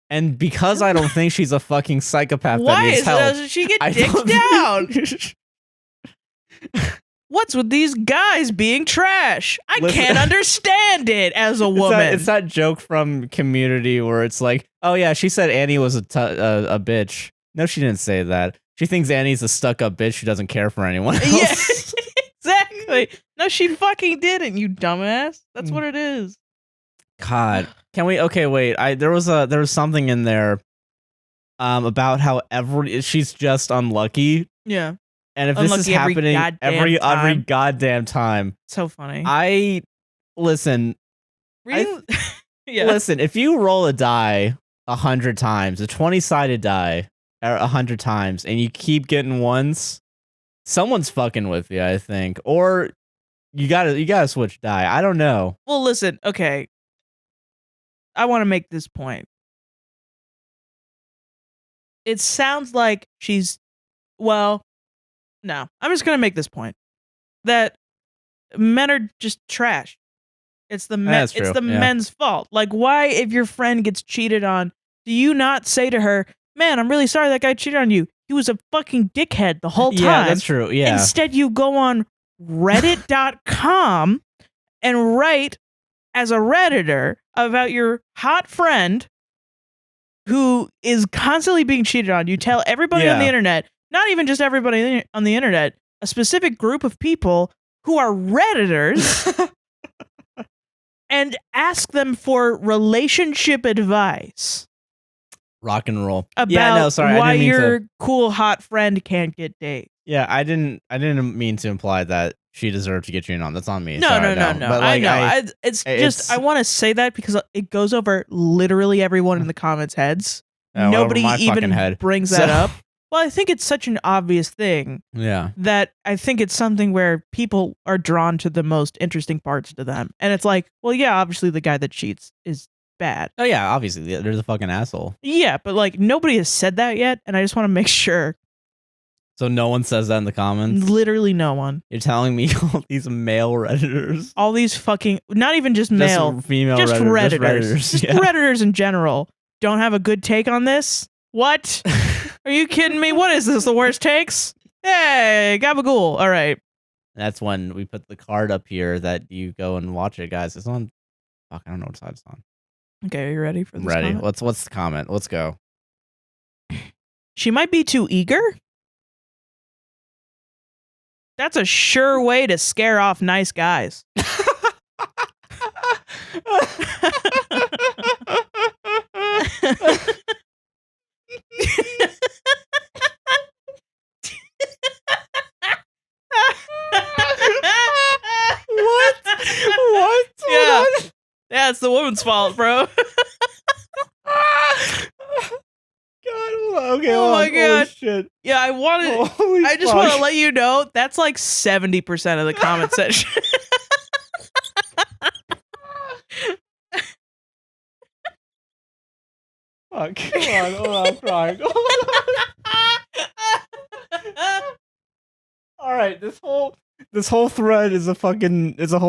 And because I don't think she's a fucking psychopath that needs help. Does she get dicked down? What's with these guys being trash? I can't understand it as a woman. It's that joke from Community where it's like, oh yeah, she said Annie was a bitch. No, she didn't say that. She thinks Annie's a stuck-up bitch who doesn't care for anyone else. Yeah, exactly. No, she fucking didn't, you dumbass. That's what it is. God. Can we? Okay, wait. There was something in there about how she's just unlucky. Yeah. And if this is happening every goddamn time. So funny. Listen. Listen, if you roll a die 100 times, a 20-sided die 100 times, and you keep getting ones, someone's fucking with you, I think. Or you gotta switch die. I don't know. Well, listen, okay. I want to make this point. It sounds like no, I'm just going to make this point that men are just trash. It's the men's fault. Like, why, if your friend gets cheated on, do you not say to her, man, I'm really sorry that guy cheated on you. He was a fucking dickhead the whole time. Yeah, that's true. Yeah. Instead, you go on reddit.com and write as a Redditor about your hot friend who is constantly being cheated on. You tell everybody on the internet, not even just everybody on the internet, a specific group of people who are Redditors, and ask them for relationship advice. Rock and roll. About why your cool hot friend can't get dates. Yeah, I didn't mean to imply that she deserved to get you in on. That's on me. No. But like, I know. It's just I want to say that because it goes over literally everyone in the comments' heads. Nobody even brings that up. Well, I think it's such an obvious thing. Yeah. That I think it's something where people are drawn to the most interesting parts to them. And it's like, well, yeah, obviously the guy that cheats is bad. Oh, yeah, obviously. They're the fucking asshole. Yeah, but like nobody has said that yet. And I just want to make sure. So no one says that in the comments? Literally no one. You're telling me all these male Redditors? All these fucking, not even just male. Just female just Redditors. Just Redditors in general. Don't have a good take on this? What? Are you kidding me? What is this? The worst takes? Hey, gabagool. All right. That's when we put the card up here that you go and watch it, guys. It's on. Fuck, I don't know what side it's on. Okay, are you ready for this? Ready. Comment? What's the comment? Let's go. She might be too eager. That's a sure way to scare off nice guys. What? Yeah. Yeah, it's the woman's fault, bro. Okay, oh my god. Holy shit. Yeah, I just want to let you know that's like 70% of the comment section. Fuck, come on, hold on, I'm crying. All right, this whole thread is a fucking it's a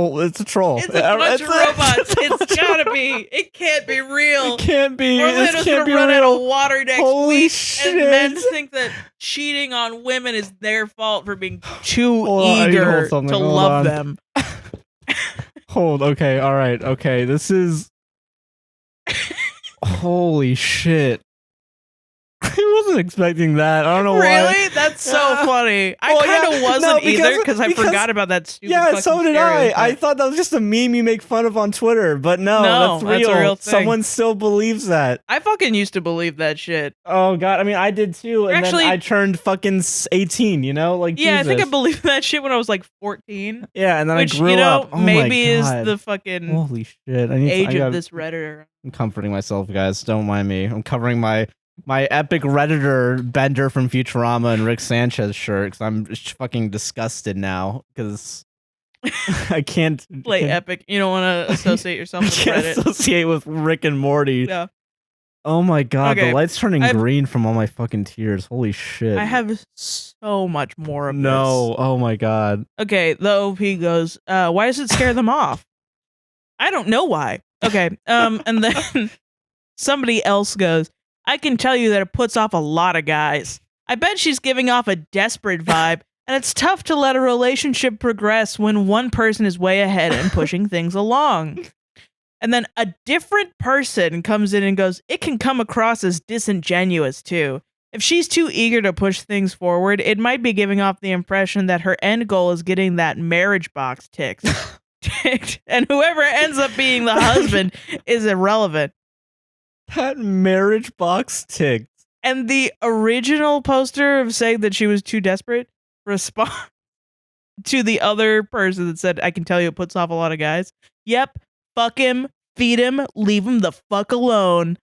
troll. It's a bunch of robots. It's gotta be. It can't be real. It can't be. Orlando's gonna run out of water next week, and men think that cheating on women is their fault for being too eager to love them. Okay, all right, okay. This is holy shit. I wasn't expecting that. I don't know why. Really? That's so funny. I kind of wasn't either because I forgot about that stupid Yeah, so did I. stereotype. I thought that was just a meme you make fun of on Twitter, but no, that's real. That's a real thing. Someone still believes that. I fucking used to believe that shit. Oh god, I mean, I did too, and Actually, then I turned fucking 18. You know, like yeah, Jesus. I think I believed that shit when I was like 14. Yeah, and then which, I grew up. Oh maybe my is God. the fucking holy shit. age of this Redditor. I'm comforting myself, guys. Don't mind me. I'm covering my epic Redditor Bender from Futurama and Rick Sanchez shirt because I'm just fucking disgusted now because I can't play epic. You don't want to associate yourself with Reddit. Associate with Rick and Morty. Yeah. Oh my god, the light's turning green from all my fucking tears. Holy shit. I have so much more of this. Oh my god. Okay, the OP goes, why does it scare them off? I don't know why. Okay, and then somebody else goes, I can tell you that it puts off a lot of guys. I bet she's giving off a desperate vibe, and it's tough to let a relationship progress when one person is way ahead and pushing things along. And then a different person comes in and goes, it can come across as disingenuous too. If she's too eager to push things forward, it might be giving off the impression that her end goal is getting that marriage box ticked. And whoever ends up being the husband is irrelevant. That marriage box ticked. And the original poster of saying that she was too desperate respond to the other person that said, I can tell you it puts off a lot of guys. Yep. Fuck him. Feed him. Leave him the fuck alone.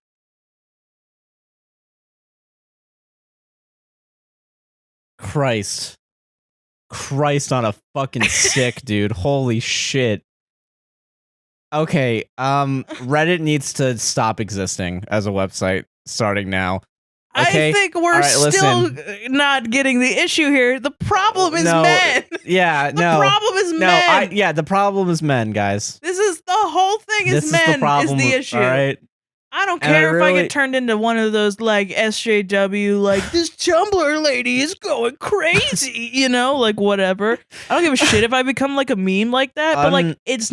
Christ on a fucking stick, dude. Holy shit. Okay, Reddit needs to stop existing as a website starting now. Okay? I think we're still not getting the issue here. The problem is men. Yeah, the problem is men. The problem is men, guys. This is the whole thing is this men is the problem, is the issue. All right? I don't care if I get turned into one of those like SJW, like this Tumblr lady is going crazy, you know, like whatever. I don't give a shit if I become like a meme like that, but like it's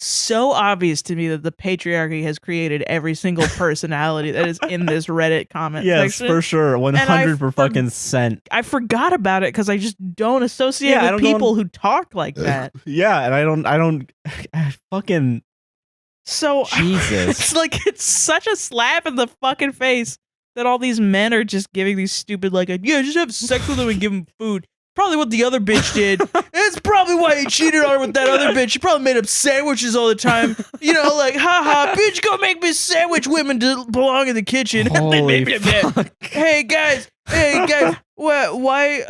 so obvious to me that the patriarchy has created every single personality that is in this Reddit comment section. Yes, for sure. 100%. I forgot about it because I just don't associate with people who talk like that. Yeah, and I don't fucking... So Jesus. it's such a slap in the fucking face that all these men are just giving these stupid just have sex with them and give them food. Probably what the other bitch did. That's probably why he cheated on her with that other bitch. She probably made up sandwiches all the time. You know, like, haha, bitch, go make me a sandwich. Women belong in the kitchen. Holy fuck. Hey guys, why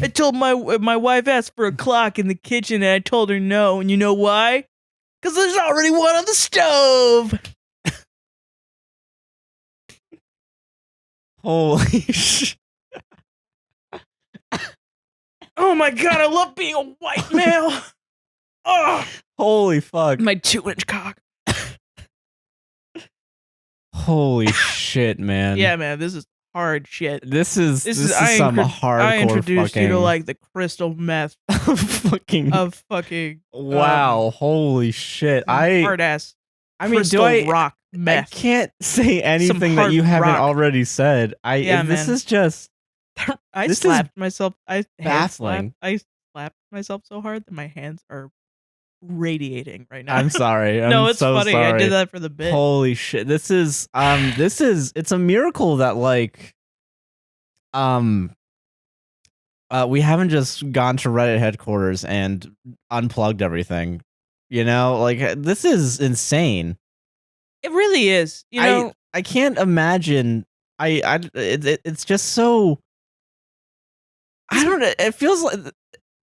I told my wife asked for a clock in the kitchen and I told her no, and you know why? Because there's already one on the stove. Holy shit. Oh my god, I love being a white male. Oh, holy fuck. My 2-inch cock. Holy shit, man. Yeah, man, this is hard shit. This is some hardcore I introduced fucking... you to like the crystal meth of fucking wow, holy shit. Hard ass. I mean, rock meth. I can't say anything that you haven't already said. This is just I slapped myself. Baffling. I slapped myself so hard that my hands are radiating right now. I'm sorry. No, it's so funny. Sorry. I did that for the bit. Holy shit. This is it's a miracle that we haven't just gone to Reddit headquarters and unplugged everything. You know, like this is insane. It really is. You know, I can't imagine. It's just so. I don't know. It feels like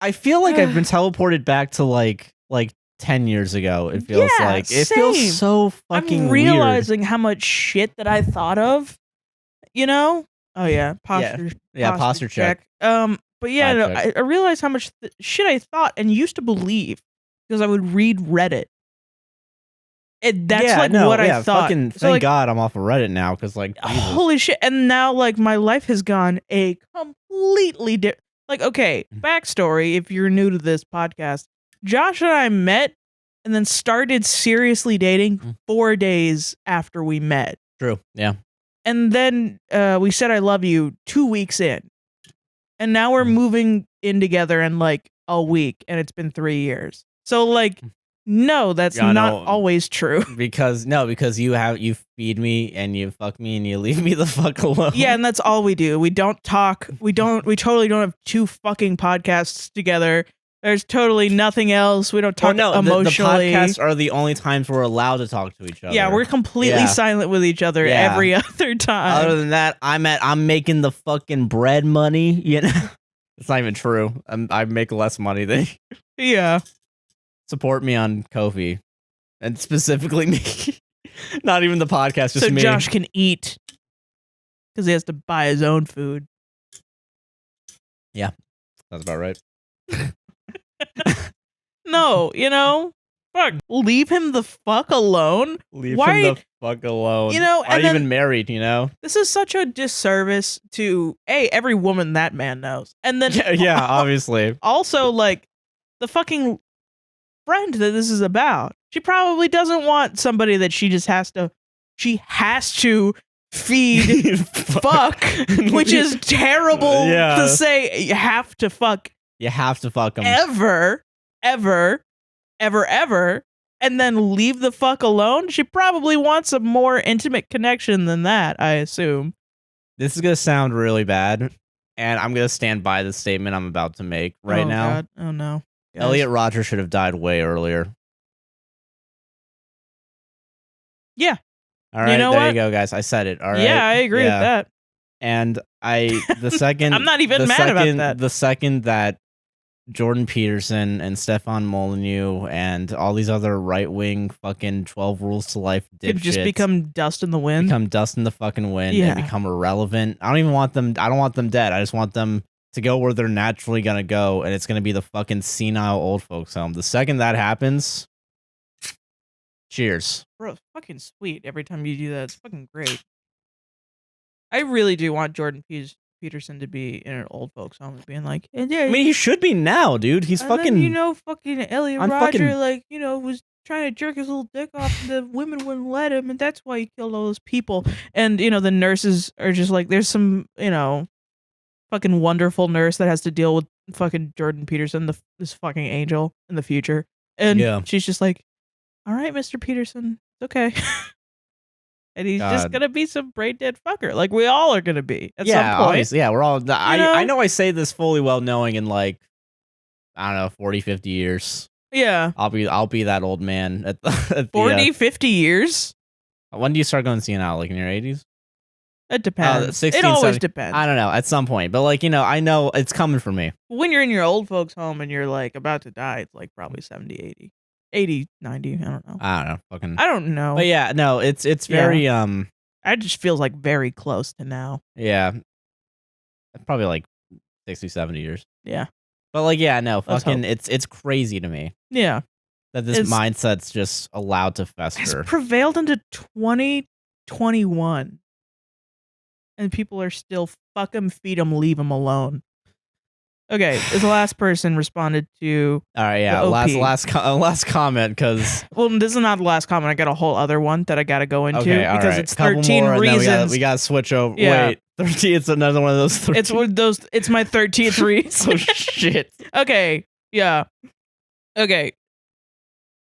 I feel like I've been teleported back to like 10 years ago. It feels like it feels so fucking. I'm realizing how much shit that I thought of. You know, Oh yeah, posture. Yeah, posture check. But yeah, no, I realized how much shit I thought and used to believe because I would read Reddit. That's what I thought. Fucking thank God I'm off of Reddit now because Jesus. Holy shit! And now my life has gone a completely different. Okay, backstory. If you're new to this podcast, Josh and I met and then started seriously dating 4 days after we met. True. Yeah. And then we said I love you 2 weeks in. And now we're moving in together in a week, and it's been 3 years. So no, that's not always true. Because you feed me and you fuck me and you leave me the fuck alone. Yeah, and that's all we do. We don't talk. We totally don't have 2 fucking podcasts together. There's totally nothing else. We don't talk emotionally. The podcasts are the only times we're allowed to talk to each other. Yeah, we're completely silent with each other every other time. Other than that, I'm making the fucking bread money. You know, it's not even true. I make less money than you. Yeah. Support me on Ko-fi, and specifically me. Not even the podcast, just so me. So Josh can eat because he has to buy his own food. Yeah, that's about right. No, fuck. Leave him the fuck alone. Leave him the fuck alone. Not even married. This is such a disservice to every woman that man knows, and then yeah, obviously. Also, the fucking friend that this is about. She probably doesn't want somebody that she just has to. She has to feed fuck, which is terrible to say. You have to fuck. You have to fuck them. Ever, and then leave the fuck alone? She probably wants a more intimate connection than that, I assume. This is going to sound really bad, and I'm going to stand by the statement I'm about to make right now. God. Oh, no. Guys. Elliot Rodger should have died way earlier. Yeah. All right, you go, guys. I said it. All right. Yeah, I agree with that. And the second... I'm not even mad about that. The second that Jordan Peterson and Stefan Molyneux and all these other right-wing fucking 12 Rules to Life dipshits could just become dust in the wind. Become dust in the fucking wind and become irrelevant. I don't want them dead. I just want them to go where they're naturally gonna go, and it's gonna be the fucking senile old folks home. The second that happens, cheers. Bro, it's fucking sweet every time you do that. It's fucking great. I really do want Jordan Peterson to be in an old folks home and being like, I mean, he should be now, dude. He's fucking... Then, fucking Elliot Rodger, was trying to jerk his little dick off and the women wouldn't let him, and that's why he killed all those people. And, the nurses are just like, there's some, fucking wonderful nurse that has to deal with fucking Jordan Peterson, this fucking angel in the future. And she's just like, all right, Mr. Peterson, it's okay. And he's just gonna be some brain dead fucker, like we all are gonna be at some point. Obviously, we're all. I know I say this fully well knowing in I don't know, 40, 50 years. Yeah, I'll be that old man at the 40, 50 years. When do you start going senile? In your 80s? It depends. 16, it always depends. I don't know. At some point, but I know it's coming for me. When you're in your old folks' home and you're about to die, it's probably 70, 80. 80, 90, I don't know. I don't know. But yeah, no, it's very it just feels very close to now. Yeah. Probably 60, 70 years. Yeah. But fucking it's crazy to me. Yeah. That this mindset's just allowed to fester. It's prevailed into 2021. And people are still fuck them, feed them, leave them alone. Okay, the last person responded to. All right, yeah, last comment because. Well, this is not the last comment. I got a whole other one that I got to go into because it's couple 13 more, reasons. We got to switch over. Yeah. Wait, 13. It's another one of those. 13. It's one of those. It's my 13th reason. Oh shit. Okay. Yeah. Okay.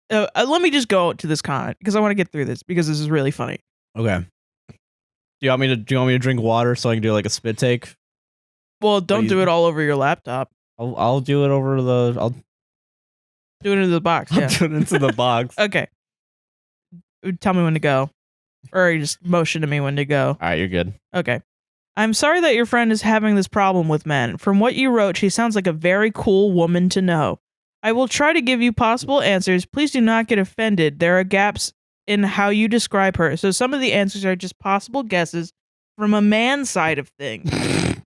Let me just go to this comment because I want to get through this because this is really funny. Okay. Do you want me to drink water so I can do a spit take? Well, don't do it all over your laptop. I'll do it over the. I'll do it into the box. I'll do it into the box. Okay. Tell me when to go, or you just motion to me when to go. All right, you're good. Okay. I'm sorry that your friend is having this problem with men. From what you wrote, she sounds like a very cool woman to know. I will try to give you possible answers. Please do not get offended. There are gaps in how you describe her, so some of the answers are just possible guesses. from a man's side of things.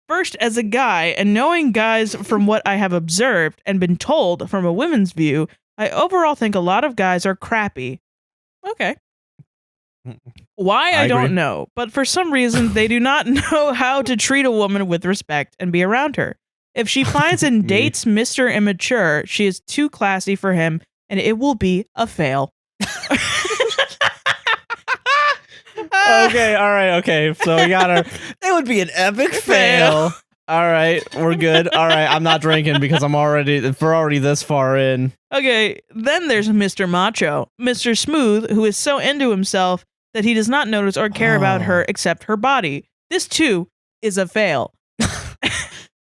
First, as a guy, and knowing guys from what I have observed and been told from a women's view, I overall think a lot of guys are crappy. Okay. Why, I don't know, but for some reason, they do not know how to treat a woman with respect and be around her. If she finds and dates Mr. Immature, she is too classy for him, and it will be a fail. Okay, all right, okay. So we got her. It would be an epic fail. All right, we're good. All right, I'm not drinking because we're already this far in. Okay, then there's Mr. Macho, Mr. Smooth, who is so into himself that he does not notice or care about her except her body. This too is a fail.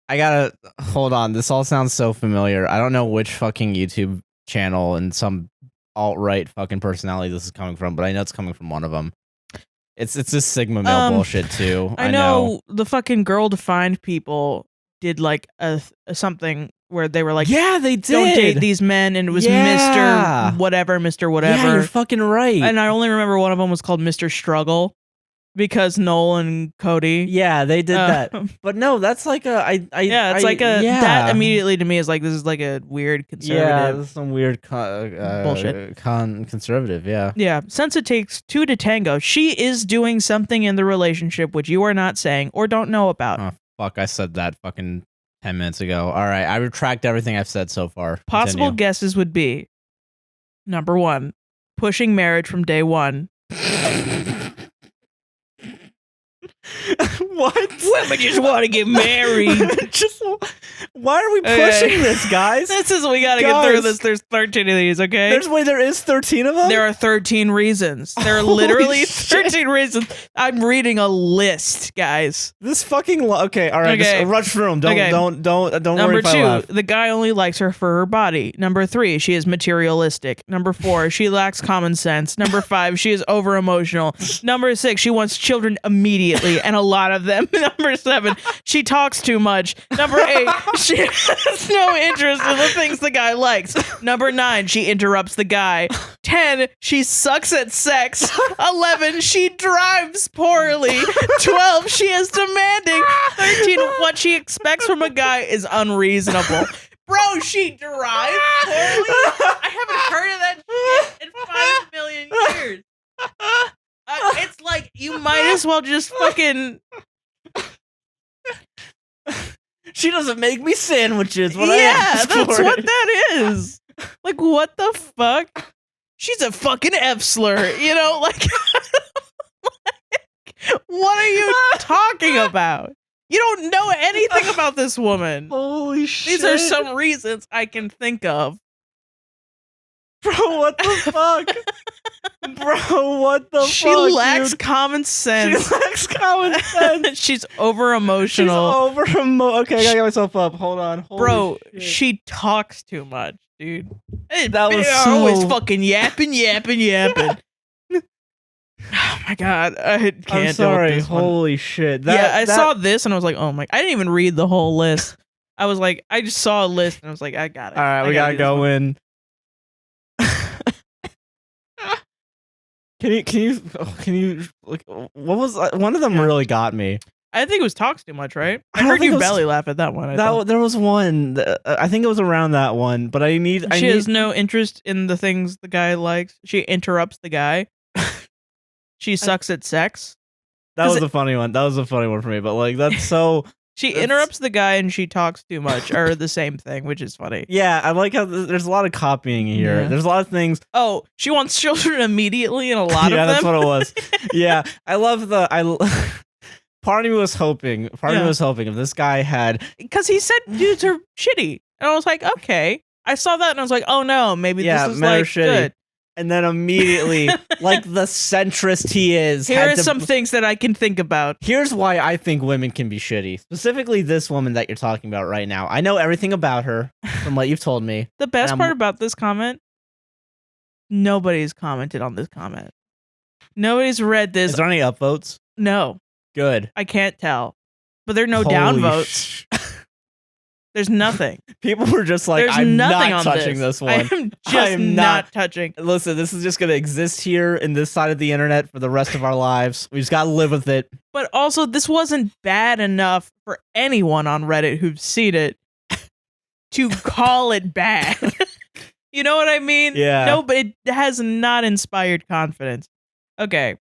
I gotta hold on. This all sounds so familiar. I don't know which fucking YouTube channel and some alt-right fucking personality this is coming from, but I know it's coming from one of them. It's this Sigma male bullshit too. I know the fucking Girl Defined people did like a something where they were like, yeah, they did. Don't date these men, and it was Mr. Whatever, Mr. Whatever. Yeah, you're fucking right. And I only remember one of them was called Mr. Struggle. Because Noel and Cody. Yeah, they did that. But no, that's like that immediately to me is like, this is like a weird conservative. Yeah, this is some weird bullshit. Conservative, yeah. Yeah, since it takes two to tango, she is doing something in the relationship which you are not saying or don't know about. Oh, fuck, I said that fucking 10 minutes ago. All right, I retract everything I've said so far. Possible guesses would be, number 1, pushing marriage from day 1. What? Women just want to get married. Why are we pushing this, guys? We gotta get through this. There's 13 of these, okay? There is 13 of them? There are 13 reasons. There are literally 13 reasons. I'm reading a list, guys. This fucking okay, all right. Just rush through them. Don't Number worry. Number 2, the guy only likes her for her body. Number 3, she is materialistic. Number 4, she lacks common sense. Number 5, she is over emotional. Number 6, she wants children immediately, and a lot of them. Number 7, she talks too much. Number 8, she has no interest in the things the guy likes. Number 9, she interrupts the guy. 10, she sucks at sex. 11, she drives poorly. 12, she is demanding. 13, what she expects from a guy is unreasonable. Bro, she drives poorly? I haven't heard of that shit in 5 million years. It's like, you might as well just fucking... She doesn't make me sandwiches when I ask for it. Yeah, that's what that is. Like, what the fuck? She's a fucking F slur, you know? Like, what are you talking about? You don't know anything about this woman. Holy shit. These are some reasons I can think of. Bro, what the fuck? Bro, what the fuck? She lacks common sense. She lacks common sense. She's over emotional. Okay, I gotta get myself up. Hold on. Bro, she talks too much, dude. That was always fucking yapping. Oh my god, I can't. I'm sorry. Deal with this Holy one. shit. I saw this and I was like, oh my. I didn't even read the whole list. I was like, I just saw a list and I was like, I got it. All right, we gotta go in. Can you like, what was one of them really got me? I think it was talks too much, right? I heard you belly laugh at that one. There was one. I think it was around that one, but she has no interest in the things the guy likes. She interrupts the guy. She sucks at sex. That was a funny one. That was a funny one for me, but like that's so. She interrupts the guy and she talks too much, or the same thing, which is funny. Yeah, I like how there's a lot of copying here. Yeah. There's a lot of things. Oh, she wants children immediately, and a lot of them. Yeah, that's what it was. Yeah, I love part of me was hoping. If this guy had, because he said dudes are shitty, and I was like, okay. I saw that and I was like, oh no, maybe this is like shitty. Good. And then immediately, like the centrist he is. Here are some things that I can think about. Here's why I think women can be shitty. Specifically this woman that you're talking about right now. I know everything about her from what you've told me. The best part about this comment, nobody's commented on this comment. Nobody's read this. Is there any upvotes? No. Good. I can't tell. But there are no downvotes. There's nothing. People were just like, There's I'm nothing not on touching this one. I am not touching. Listen, this is just going to exist here in this side of the internet for the rest of our lives. We just got to live with it. But also, this wasn't bad enough for anyone on Reddit who've seen it to call it bad. You know what I mean? Yeah. No, but it has not inspired confidence. Okay.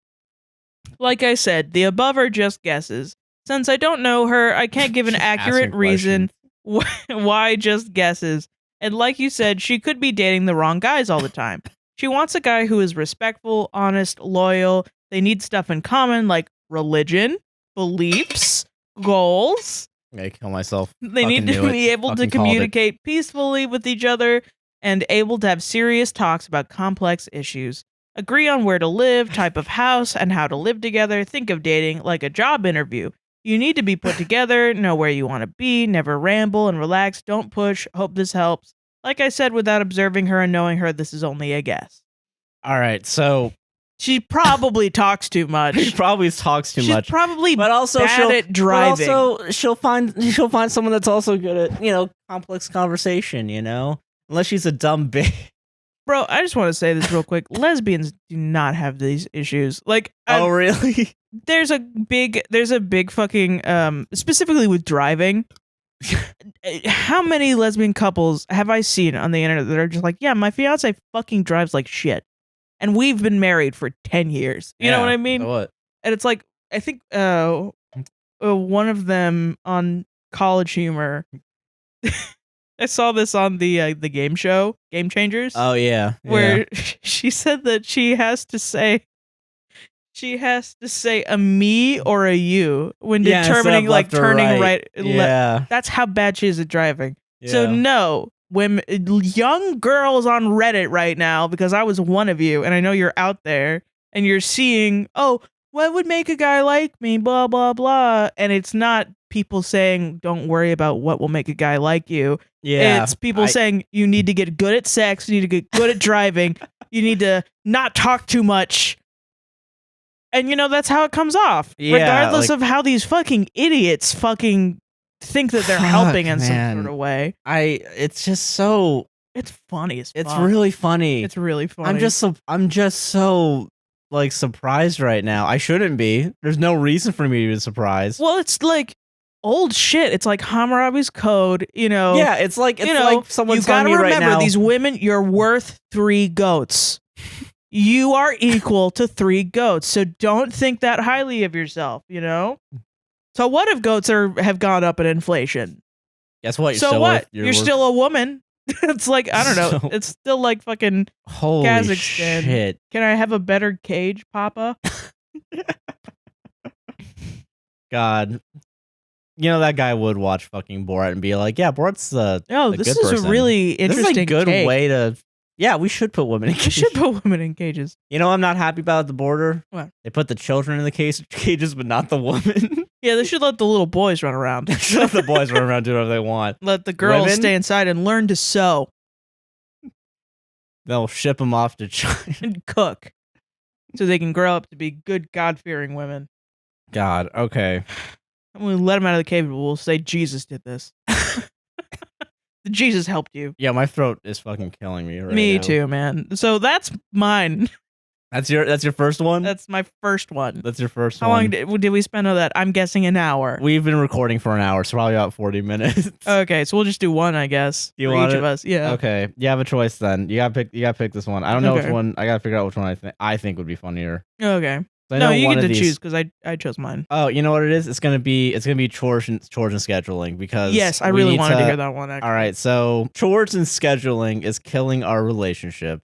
Like I said, the above are just guesses. Since I don't know her, I can't give an accurate reason why just guesses. And like you said, she could be dating the wrong guys all the time. She wants a guy who is respectful, honest, loyal. They need stuff in common like religion, beliefs, goals. I kill myself. They need to be able to communicate peacefully with each other and able to have serious talks about complex issues. Agree on where to live, type of house, and how to live together. Think of dating like a job interview. You need to be put together, know where you want to be, never ramble and relax, don't push, hope this helps. Like I said, without observing her and knowing her, this is only a guess. All right, so... She probably talks too much. She probably talks too much. She's probably but also bad at driving. But also, she'll find someone that's also good at, complex conversation, Unless she's a dumb bitch. Bro, I just want to say this real quick. Lesbians do not have these issues. Like, oh, really? There's a big fucking specifically with driving. How many lesbian couples have I seen on the internet that are just like, yeah, my fiance fucking drives like shit, and we've been married for 10 years. You know what I mean? So what? And it's like, I think one of them on College Humor. I saw this on the game show, Game Changers. Oh, yeah. Where she said that she has to say a me or a you when determining like turning right. Yeah. That's how bad she is at driving. Yeah. So no, women, young girls on Reddit right now, because I was one of you and I know you're out there and you're seeing, oh, what would make a guy like me, blah, blah, blah. And it's not people saying, don't worry about what will make a guy like you. Yeah. It's people saying you need to get good at sex, you need to get good at driving, you need to not talk too much. And that's how it comes off. Yeah, regardless of how these fucking idiots fucking think that they're helping in some sort of way. It's just so... It's funny as fuck. It's really funny. It's really funny. I'm just so like surprised right now. I shouldn't be. There's no reason for me to be surprised. Well, it's like old shit. It's like Hammurabi's Code, Yeah, it's like someone telling me right now. You gotta remember, these women, you're worth 3 goats. You are equal to 3 goats. So don't think that highly of yourself, So what if goats have gone up in inflation? Guess what? You're still a woman. It's like, I don't know. It's still like fucking holy Kazakhstan. Shit. Can I have a better cage, Papa? God. That guy would watch fucking Borat and be like, yeah, Borat's the this is person. A really interesting This is a good take. way to... Yeah, we should put women in cages. We should put women in cages. I'm not happy about at the border? What? They put the children in the cages, but not the woman. Yeah, they should let the little boys run around. Let the boys run around, do whatever they want. Let the girls stay inside and learn to sew. They'll ship them off to China. And cook. So they can grow up to be good, God-fearing women. God, okay. And when we let them out of the cave, we'll say Jesus did this. Jesus helped you. Yeah, my throat is fucking killing me right now. Me too, man. So that's mine. That's your first one? That's my first one. That's your first one. How long did we spend on that? I'm guessing an hour. We've been recording for an hour, so probably about 40 minutes. Okay, so we'll just do one, I guess. Do you want each it? of us. Yeah. Okay. You have a choice then. You gotta pick this one. I don't know which one. I gotta figure out which one I think would be funnier. Okay. So no, you get to choose because I chose mine. Oh, you know what it is? It's gonna be chores and scheduling because yes, I really wanted to hear that one. Actually. All right, so chores and scheduling is killing our relationship.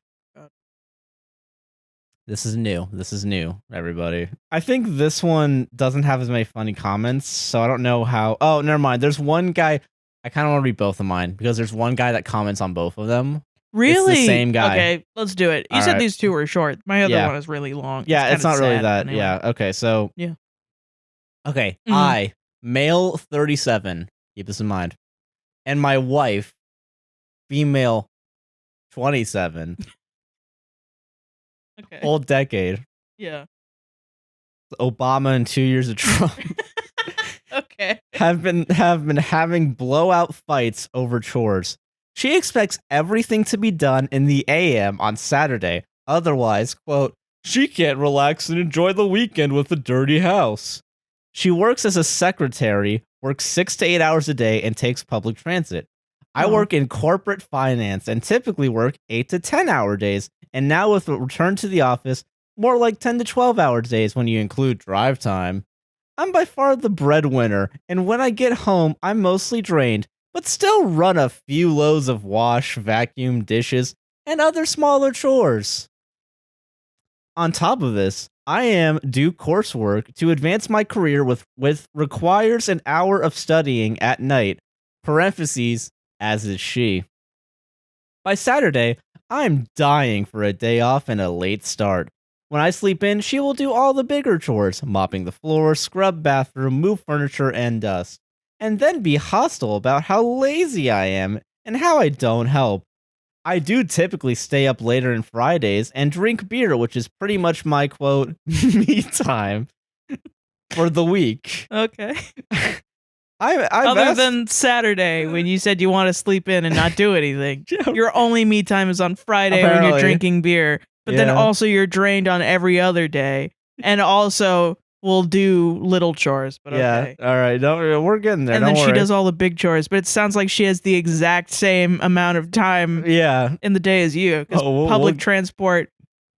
This is new, everybody. I think this one doesn't have as many funny comments, so I don't know how. Oh, never mind. There's one guy. I kind of want to read both of mine because there's one guy that comments on both of them. Really? It's the same guy. Okay, let's do it. You said these two were short. My other one is really long. Yeah, it's not really that. Anyway. Yeah. Okay. So. Yeah. Okay. I, male 37. Keep this in mind. And my wife, female 27. Okay. Whole decade. Yeah. Obama and 2 years of Trump. Okay. have been having blowout fights over chores. She expects everything to be done in the AM on Saturday. Otherwise, quote, she can't relax and enjoy the weekend with a dirty house. She works as a secretary, works 6 to 8 hours a day, and takes public transit. I work in corporate finance and typically work 8 to 10 hour days, and now with a return to the office, more like 10 to 12 hour days when you include drive time. I'm by far the breadwinner, and when I get home, I'm mostly drained, but still run a few loads of wash, vacuum, dishes, and other smaller chores. On top of this, I am due coursework to advance my career with requires an hour of studying at night, parentheses, as is she. By Saturday, I'm dying for a day off and a late start. When I sleep in, she will do all the bigger chores, mopping the floor, scrub bathroom, move furniture, and dust, and then be hostile about how lazy I am and how I don't help. I do typically stay up later on Fridays and drink beer, which is pretty much my, quote, me time for the week. Okay. Other than Saturday, when you said you want to sleep in and not do anything, your only me time is on Friday when you're drinking beer, but then also you're drained on every other day, and also will do little chores. But okay. All right, we're getting there. And then she does all the big chores, but it sounds like she has the exact same amount of time in the day as you, because public transport.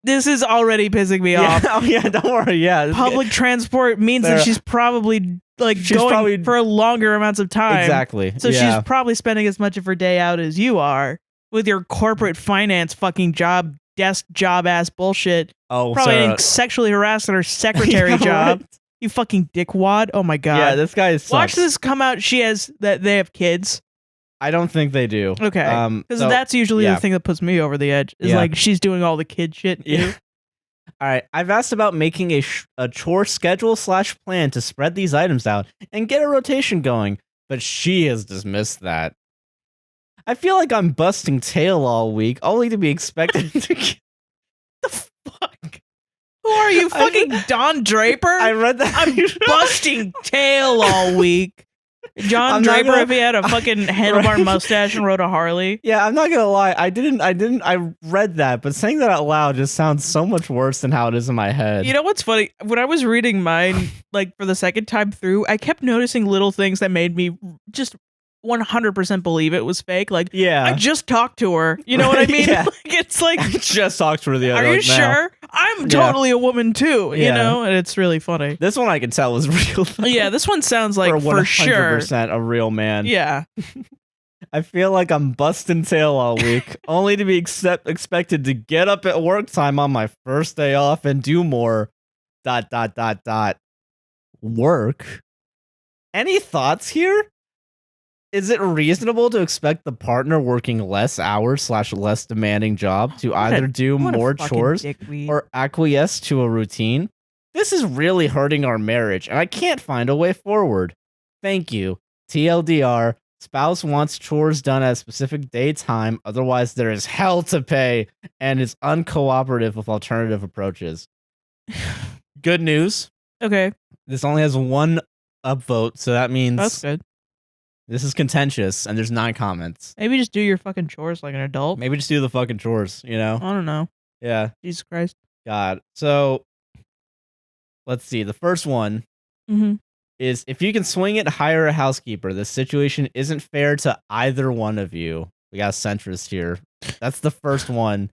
This is already pissing me off. Oh yeah, don't worry. Yeah, public transport means that she's probably going for longer amounts of time. Exactly. So she's probably spending as much of her day out as you are with your corporate finance fucking desk job ass bullshit. Oh, probably getting sexually harassed at her secretary job. Right? You fucking dickwad. Oh my god. Yeah, this guy sucks. Watch this come out. They have kids. I don't think they do. Okay. Because that's usually the thing that puts me over the edge. Is like she's doing all the kid shit. Yeah. All right. I've asked about making a chore schedule / plan to spread these items out and get a rotation going, but she has dismissed that. I feel like I'm busting tail all week, only to be expected to get... The fuck? Who are you, fucking Don Draper? I read that. I'm busting tail all week. John Draper, if he had a fucking handlebar mustache and rode a Harley. Yeah, I'm not gonna lie. I read that, but saying that out loud just sounds so much worse than how it is in my head. You know what's funny? When I was reading mine, like for the second time through, I kept noticing little things that made me just 100% believe it was fake. Like, I just talked to her. You know what I mean? Yeah. Like, it's like, I just talked to her the other day. Are you sure? I'm totally a woman too, you know? And it's really funny. This one I can tell is real. Yeah, this one sounds like for sure 100% a real man. Yeah. I feel like I'm busting tail all week, only to be expected to get up at work time on my first day off and do more ... Work? Any thoughts here? Is it reasonable to expect the partner working less hours / less demanding job to either do more chores or acquiesce to a routine? This is really hurting our marriage, and I can't find a way forward. Thank you. TLDR, spouse wants chores done at a specific daytime, otherwise there is hell to pay, and is uncooperative with alternative approaches. Good news. Okay. This only has one upvote, so that means... That's good. This is contentious, and there's 9 comments. Maybe just do your fucking chores like an adult. Maybe just do the fucking chores, you know? I don't know. Yeah. Jesus Christ. God. So, let's see. The first one is, if you can swing it, hire a housekeeper. This situation isn't fair to either one of you. We got a centrist here. That's the first one.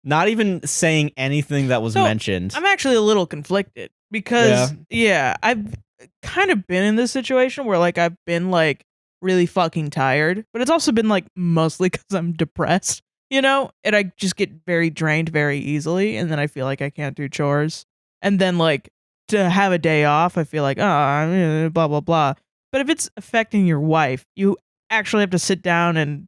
Not even saying anything that was mentioned. I'm actually a little conflicted because, I've kind of been in this situation where like I've been like really fucking tired, but it's also been like mostly because I'm depressed, you know, and I just get very drained very easily, and then I feel like I can't do chores, and then like to have a day off I feel like blah blah blah. But if it's affecting your wife, you actually have to sit down and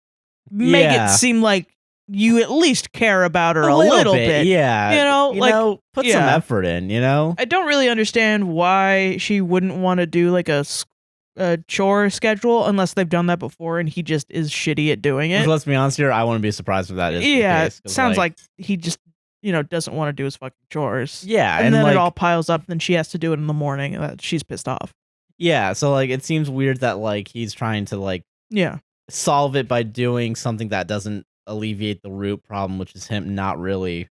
make it seem like you at least care about her a little bit. Yeah. You know, put some effort in, you know? I don't really understand why she wouldn't want to do like a chore schedule unless they've done that before and he just is shitty at doing it. Let's be honest here. I wouldn't be surprised if that is the case, it sounds like he just, you know, doesn't want to do his fucking chores. Yeah. And then it all piles up, then she has to do it in the morning. She's pissed off. Yeah, so like it seems weird that like he's trying to like solve it by doing something that doesn't alleviate the root problem, which is him not really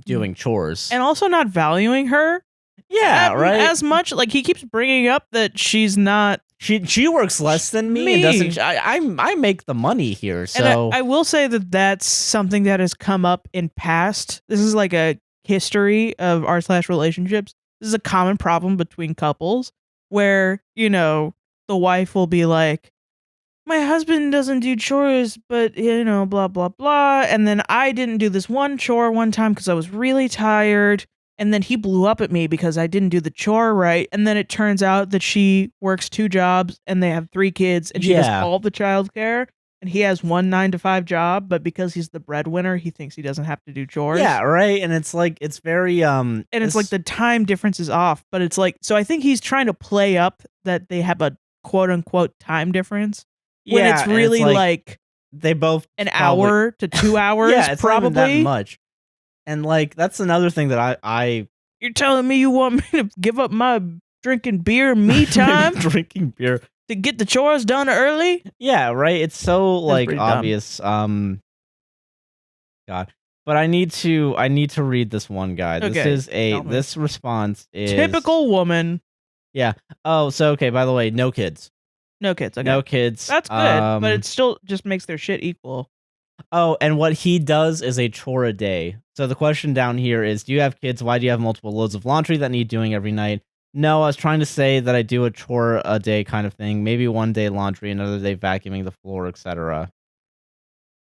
doing chores and also not valuing her. Yeah, right. As much like he keeps bringing up that she's not. She works less than me. And doesn't. I make the money here. So and I will say that that's something that has come up in past. This is like a history of r/relationships. This is a common problem between couples where the wife will be like, my husband doesn't do chores, but blah blah blah, and then I didn't do this one chore one time because I was really tired. And then he blew up at me because I didn't do the chore right. And then it turns out that she works 2 jobs and they have 3 kids and she does all the childcare. And he has one 9-to-5 job, but because he's the breadwinner, he thinks he doesn't have to do chores. Yeah, right. And it's like, it's very, and it's like the time difference is off, but it's like, so I think he's trying to play up that they have a quote unquote time difference. When it's really like they both an hour to 2 hours. Yeah, it's probably not even that much. And like that's another thing that I You're telling me you want me to give up my drinking beer me time? Drinking beer to get the chores done early? Yeah, right. It's so like obvious. Dumb. God. But I need to read this one guy. Okay, This response is typical woman. Yeah. Oh, so okay, by the way, no kids. No kids. Okay. No kids. That's good, but it still just makes their shit equal. Oh, and what he does is a chore a day. So the question down here is, do you have kids? Why do you have multiple loads of laundry that need doing every night? No, I was trying to say that I do a chore a day kind of thing. Maybe one day laundry, another day vacuuming the floor, etc.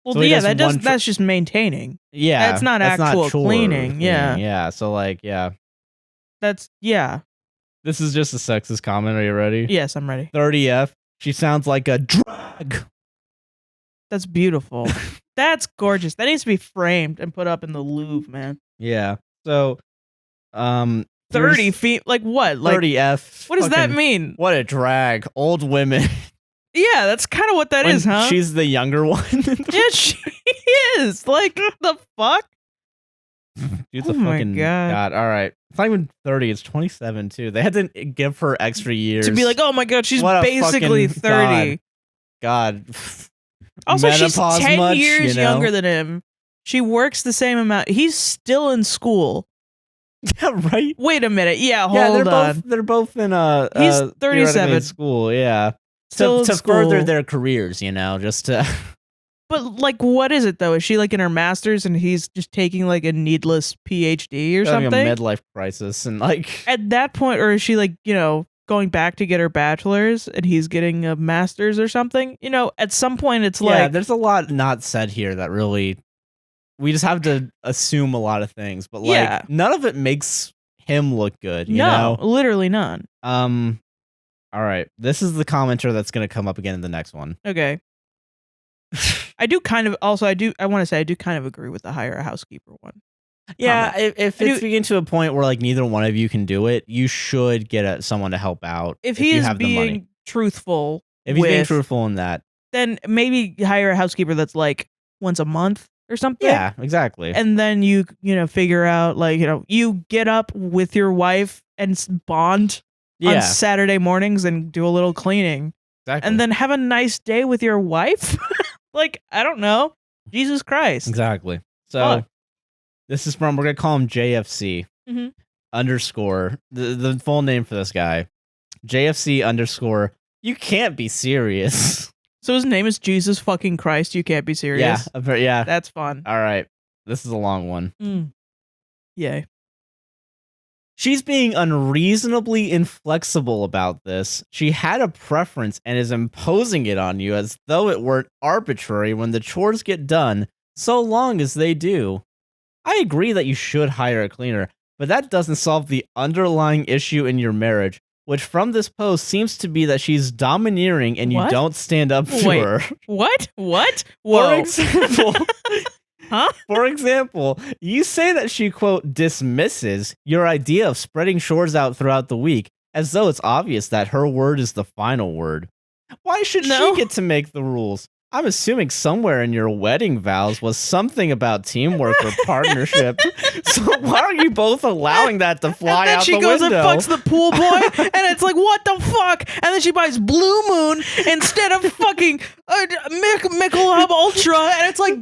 Well, so yeah, that's just maintaining. Yeah. That's not actual cleaning. Yeah. Yeah. So like, yeah. That's, yeah. This is just a sexist comment. Are you ready? Yes, I'm ready. 30F. She sounds like a drag. That's beautiful. That's gorgeous. That needs to be framed and put up in the Louvre, man. Yeah. So, 30 feet, like what? Like 30F. What does that mean? What a drag. Old women. Yeah, that's kind of what that is, huh? She's the younger one. Yeah, she is. Like, the fuck? Dude's a fucking God. All right. It's not even 30. It's 27, too. They had to give her extra years. To be like, oh my God, she's basically 30. God. Also, she's 10 years younger than him. She works the same amount. He's still in school. Yeah, right. Wait a minute. Yeah, hold on. They're both in he's 37. School, yeah. To further their careers, just to. But like, what is it though? Is she like in her master's and he's just taking like a needless PhD or something? A midlife crisis and like. At that point, or is she like going back to get her bachelor's and he's getting a master's or something? At some point it's like. Yeah, there's a lot not said here that really. We just have to assume a lot of things, but like none of it makes him look good. You know? Literally none. All right, this is the commenter that's going to come up again in the next one. Okay. I do kind of also I want to say I do kind of agree with the hire a housekeeper one. Yeah, if it's getting to a point where like neither one of you can do it, you should get someone to help out. If he is being truthful, if he's being truthful in that, then maybe hire a housekeeper that's like once a month or something. Yeah, exactly. And then you figure out like you get up with your wife and bond on Saturday mornings and do a little cleaning. Exactly. And then have a nice day with your wife. Like, I don't know. Jesus Christ. Exactly. So this is we're going to call him JFC _ the full name for this guy. JFC _ you can't be serious. So his name is Jesus fucking Christ. You can't be serious. Yeah. That's fun. All right. This is a long one. Yay. She's being unreasonably inflexible about this. She had a preference and is imposing it on you as though it weren't arbitrary when the chores get done, so long as they do. I agree that you should hire a cleaner, but that doesn't solve the underlying issue in your marriage, which from this post seems to be that she's domineering and you don't stand up to her. What? Whoa. For example... Huh? For example, you say that she, quote, dismisses your idea of spreading chores out throughout the week, as though it's obvious that her word is the final word. Why should she get to make the rules? I'm assuming somewhere in your wedding vows was something about teamwork or partnership. So why are you both allowing that to fly out the window? And then she goes and fucks the pool boy, and it's like, what the fuck? And then she buys Blue Moon instead of fucking Michelob Ultra, and it's like,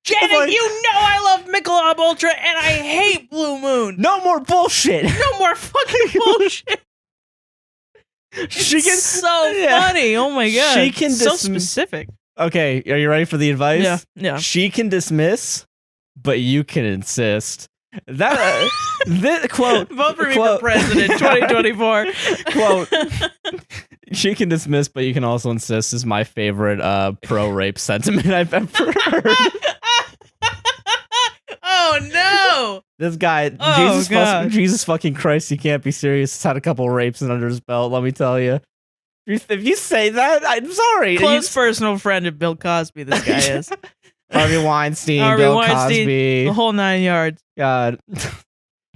Janet, like, you know I love Michelob Ultra, and I hate Blue Moon. No more bullshit. No more fucking bullshit. She can so funny. Oh my god. She can so specific. Okay, are you ready for the advice? Yeah. Yeah. She can dismiss, but you can insist. That this quote. Vote for me for president 2024. Quote. She can dismiss, but you can also insist is my favorite pro-rape sentiment I've ever heard. Oh no! This guy, Jesus fucking Christ, he can't be serious. He's had a couple rapes under his belt, let me tell you. If you say that, I'm sorry. Close personal friend of Bill Cosby, this guy is. Harvey Weinstein, Bill Cosby. The whole 9 yards. God.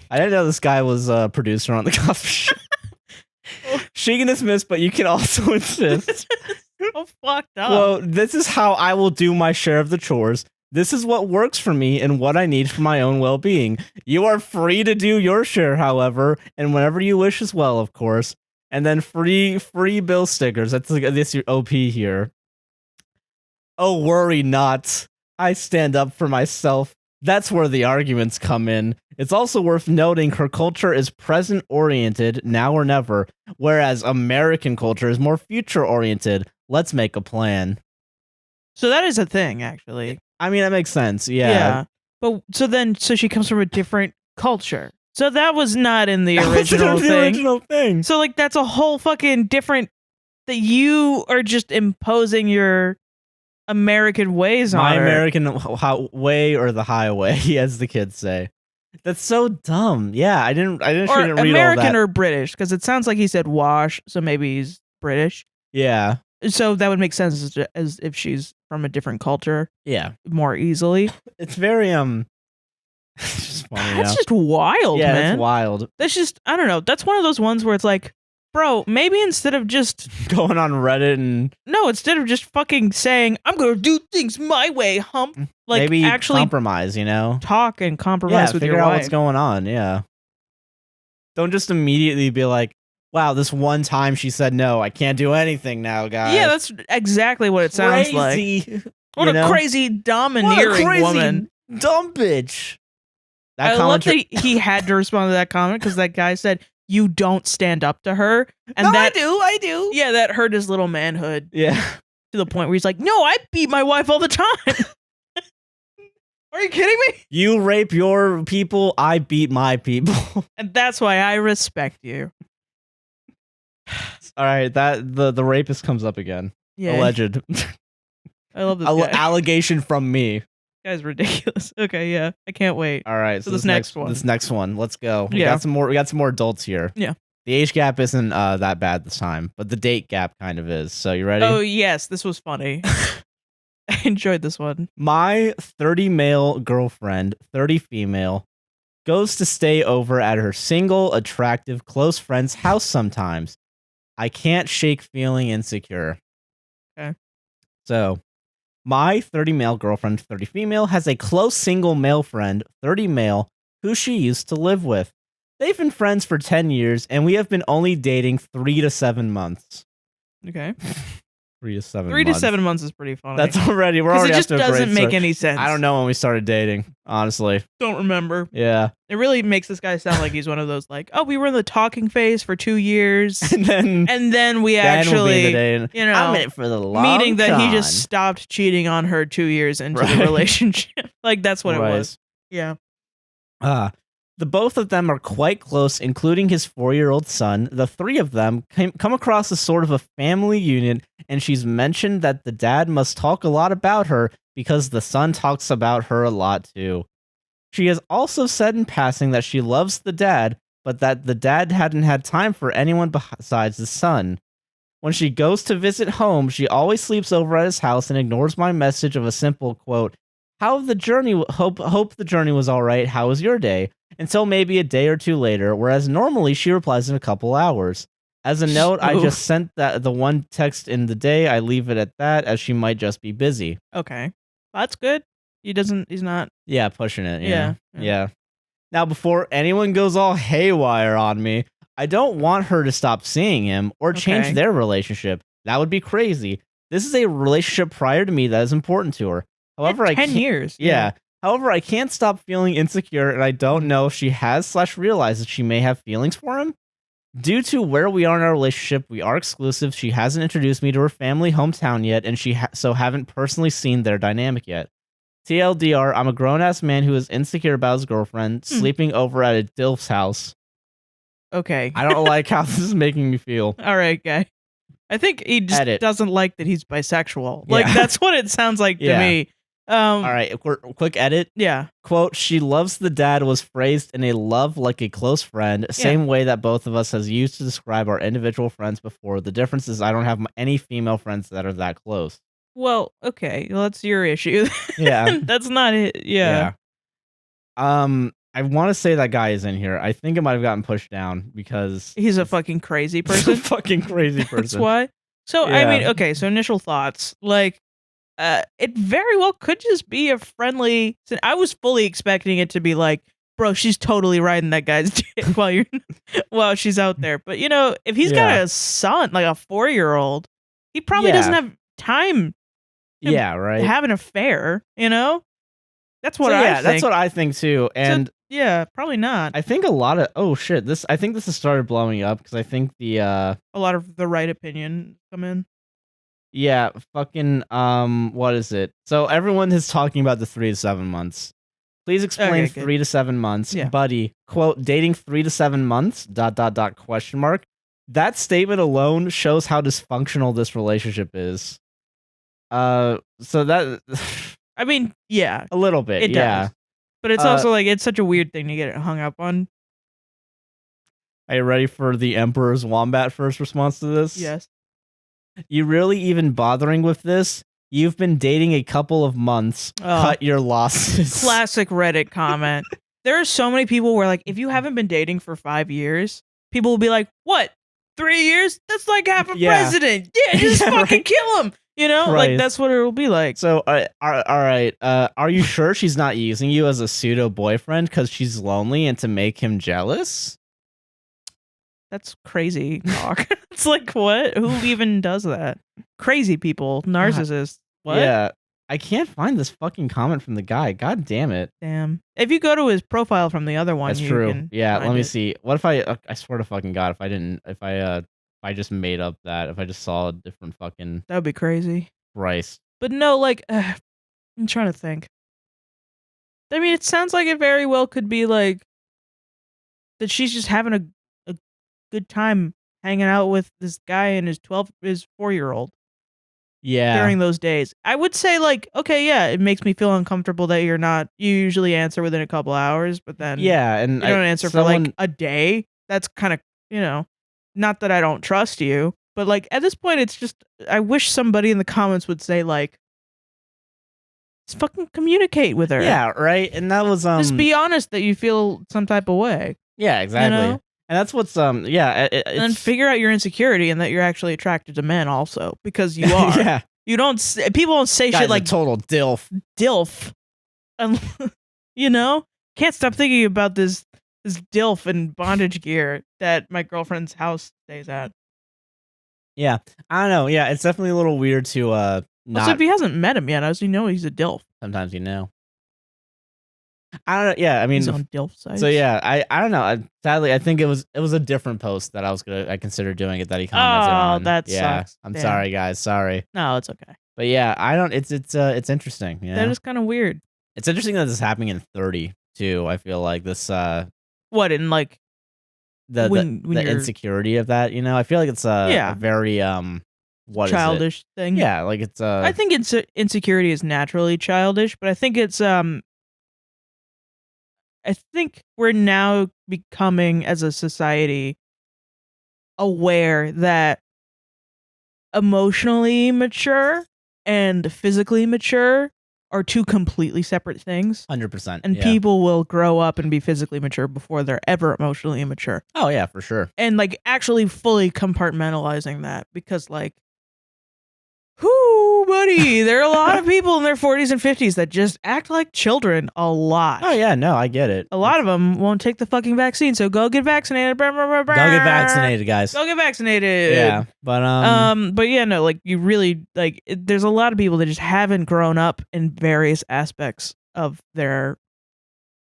I didn't know this guy was a producer on The Cosby Show. She can dismiss, but you can also insist. So fucked up. Well, this is how I will do my share of the chores. This is what works for me and what I need for my own well-being. You are free to do your share, however, and whenever you wish as well, of course. And then free Bill stickers. That's like this your OP here. Oh, worry not. I stand up for myself. That's where the arguments come in. It's also worth noting her culture is present-oriented, now or never, whereas American culture is more future-oriented. Let's make a plan. So that is a thing, actually. I mean, that makes sense. Yeah. But so she comes from a different culture. So that was not in the original thing. So like that's a whole fucking different that you are just imposing your American ways on her. My American way or the highway, as the kids say. That's so dumb. Yeah, I didn't read American all that. American or British, because it sounds like he said wash, so maybe he's British. Yeah. So that would make sense as if she's from a different culture. Yeah. More easily. It's very it's just funny. That's just wild, man. Yeah, it's wild. That's just I don't know. That's one of those ones where it's like, bro, maybe instead of just going on Reddit and instead of just fucking saying I'm gonna do things my way, like maybe actually compromise, talk and compromise with your wife. Figure out what's going on. Yeah. Don't just immediately be like, wow, this one time she said no, I can't do anything now, guys. Yeah, that's exactly what it sounds like. What a crazy domineering woman, dumb bitch. I love that he had to respond to that comment because that guy said, you don't stand up to her. And I do. Yeah, that hurt his little manhood. Yeah. To the point where he's like, no, I beat my wife all the time. Are you kidding me? You rape your people, I beat my people. And that's why I respect you. All right, that the rapist comes up again. Yeah. Alleged. I love this guy. Allegation from me. Guy's ridiculous. Okay, yeah. I can't wait. All right, so this next one. This next one. Let's go. We got some more adults here. Yeah. The age gap isn't that bad this time, but the date gap kind of is. So you ready? Oh, yes. This was funny. I enjoyed this one. My 30 male girlfriend, 30 female, goes to stay over at her single, attractive, close friend's house sometimes. I can't shake feeling insecure. Okay. So, my 30 male girlfriend, 30 female, has a close single male friend, 30 male, who she used to live with. They've been friends for 10 years, and we have been only dating 3 to 7 months. Okay. 3 to 7 3 months. to 7 months is pretty funny. That's already, we're already it just doesn't make any sense. I don't know when we started dating, honestly. Don't remember. Yeah. It really makes this guy sound like he's one of those like, oh, we were in the talking phase for 2 years. And then we actually, I'm in it for the long meaning that he just stopped cheating on her 2 years into the relationship. Like, that's what it was. Yeah. The both of them are quite close, including his 4-year-old son. The three of them come across as sort of a family unit, and she's mentioned that the dad must talk a lot about her because the son talks about her a lot too. She has also said in passing that she loves the dad, but that the dad hadn't had time for anyone besides the son. When she goes to visit home, she always sleeps over at his house and ignores my message of a simple quote, hope the journey was all right, how was your day? Until maybe a day or two later, whereas normally she replies in a couple hours. As a note, I just sent the one text in the day. I leave it at that, as she might just be busy. Okay. That's good. He's not. Yeah, pushing it. Yeah. Now, before anyone goes all haywire on me, I don't want her to stop seeing him or change their relationship. That would be crazy. This is a relationship prior to me that is important to her. However, 10 years. Yeah. However, I can't stop feeling insecure, and I don't know if she has / realizes she may have feelings for him. Due to where we are in our relationship, we are exclusive. She hasn't introduced me to her family hometown yet, and she so haven't personally seen their dynamic yet. TLDR, I'm a grown-ass man who is insecure about his girlfriend sleeping over at a DILF's house. Okay. I don't like how this is making me feel. All right, guy. I think he just doesn't like that he's bisexual. Like, that's what it sounds like to me. All right, quick edit. Yeah. Quote, she loves the dad was phrased in a love like a close friend, same way that both of us has used to describe our individual friends before. The difference is I don't have any female friends that are that close. Well, okay. Well, that's your issue. Yeah. That's not it. Yeah. I want to say that guy is in here. I think it might have gotten pushed down because he's a fucking crazy person. Fucking crazy person. That's why. So, I mean, okay, so initial thoughts. Like, it very well could just be a friendly. I was fully expecting it to be like, bro, she's totally riding that guy's dick while she's out there. But you know, if he's got a son, like a 4-year-old, he probably doesn't have time. To have an affair. You know, that's what I think. That's what I think too. And probably not. I think a lot of I think this has started blowing up because I think a lot of the right opinion come in. Yeah, fucking what is it? So everyone is talking about the 3 to 7 months. Please explain 3 to 7 months, buddy. Quote, dating 3 to 7 months, ... question mark. That statement alone shows how dysfunctional this relationship is. So that I mean, yeah. A little bit, it does. But it's also like it's such a weird thing to get hung up on. Are you ready for the Emperor's Wombat first response to this? Yes. You really even bothering with this? You've been dating a couple of months. Cut your losses. Classic Reddit comment. There are so many people where, like, if you haven't been dating for 5 years, people will be like, what? 3 years? That's like half a president. Yeah, just fucking kill him. You know? Like, that's what it will be like. So, all right. Are you sure she's not using you as a pseudo boyfriend because she's lonely and to make him jealous? That's crazy talk. It's like, what? Who even does that? Crazy people. Narcissists. What? Yeah. I can't find this fucking comment from the guy. God damn it. Damn. If you go to his profile from the other one, that's true. Yeah, let me see. What if I swear to fucking God, if I just made up that, if I just saw a different fucking... That would be crazy. Christ. But no, like, I'm trying to think. I mean, it sounds like it very well could be like that she's just having a good time hanging out with this guy and his 4-year-old. Yeah. During those days. I would say, like, okay, yeah, it makes me feel uncomfortable that you usually answer within a couple hours, but then and you don't answer for like a day. That's kind of, not that I don't trust you, but like at this point it's just I wish somebody in the comments would say like, just fucking communicate with her. Yeah, right. And that was just be honest that you feel some type of way. Yeah, exactly. You know? And that's what's and then figure out your insecurity and that you're actually attracted to men also, because you are. Yeah. You don't people don't say shit like total DILF. And can't stop thinking about this DILF in bondage gear that my girlfriend's house stays at. Yeah. I don't know. Yeah, it's definitely a little weird to not. Also, if he hasn't met him yet, how does he know he's a DILF? Sometimes you know. I don't know. Yeah, I mean, he's on DILF sites. So yeah, I don't know. Sadly, I think it was a different post that I considered doing it that he commented on. Oh, that sucks. I'm sorry, guys. Sorry. No, it's okay. But yeah, I don't. It's interesting. That is kind of weird. It's interesting that this is happening in 30 too. I feel like this. What in like the insecurity of that? I feel like it's a very childish thing. Yeah, like it's I think insecurity is naturally childish, but I think it's I think we're now becoming, as a society, aware that emotionally mature and physically mature are two completely separate things. 100%. And people will grow up and be physically mature before they're ever emotionally immature. Oh yeah, for sure. And like actually fully compartmentalizing that, because like, whoo, buddy, there are a lot of people in their 40s and 50s that just act like children a lot. Oh yeah, no, I get it. A lot of them won't take the fucking vaccine, so go get vaccinated. Go get vaccinated, guys. Go get vaccinated. Yeah, but yeah, no, like you really like. There's a lot of people that just haven't grown up in various aspects of their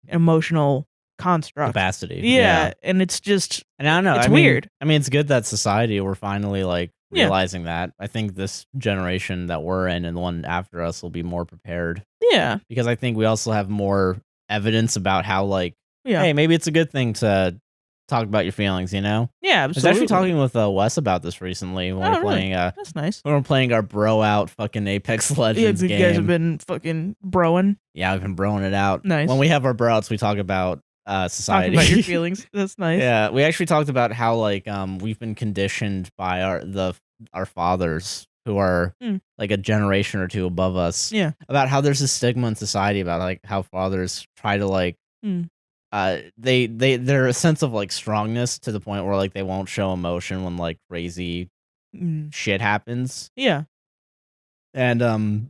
emotional construct capacity. Yeah, and it's just, and I don't know. It's weird. I mean, it's good that society we're finally like realizing that. I think this generation that we're in and the one after us will be more prepared. Yeah, because I think we also have more evidence about how like, hey, maybe it's a good thing to talk about your feelings, you know? Yeah, absolutely. I was actually talking with Wes about this recently when we were playing. That's nice. When we're playing our bro out fucking Apex Legends game. You guys have been fucking broing. Yeah, we've been broing it out. Nice. When we have our bro outs, we talk about society. Talk about your feelings. That's nice. Yeah, we actually talked about how like we've been conditioned by our fathers who are like a generation or two above us. Yeah. About how there's a stigma in society about like how fathers try to like they're a sense of like strongness to the point where like they won't show emotion when like crazy shit happens. Yeah. And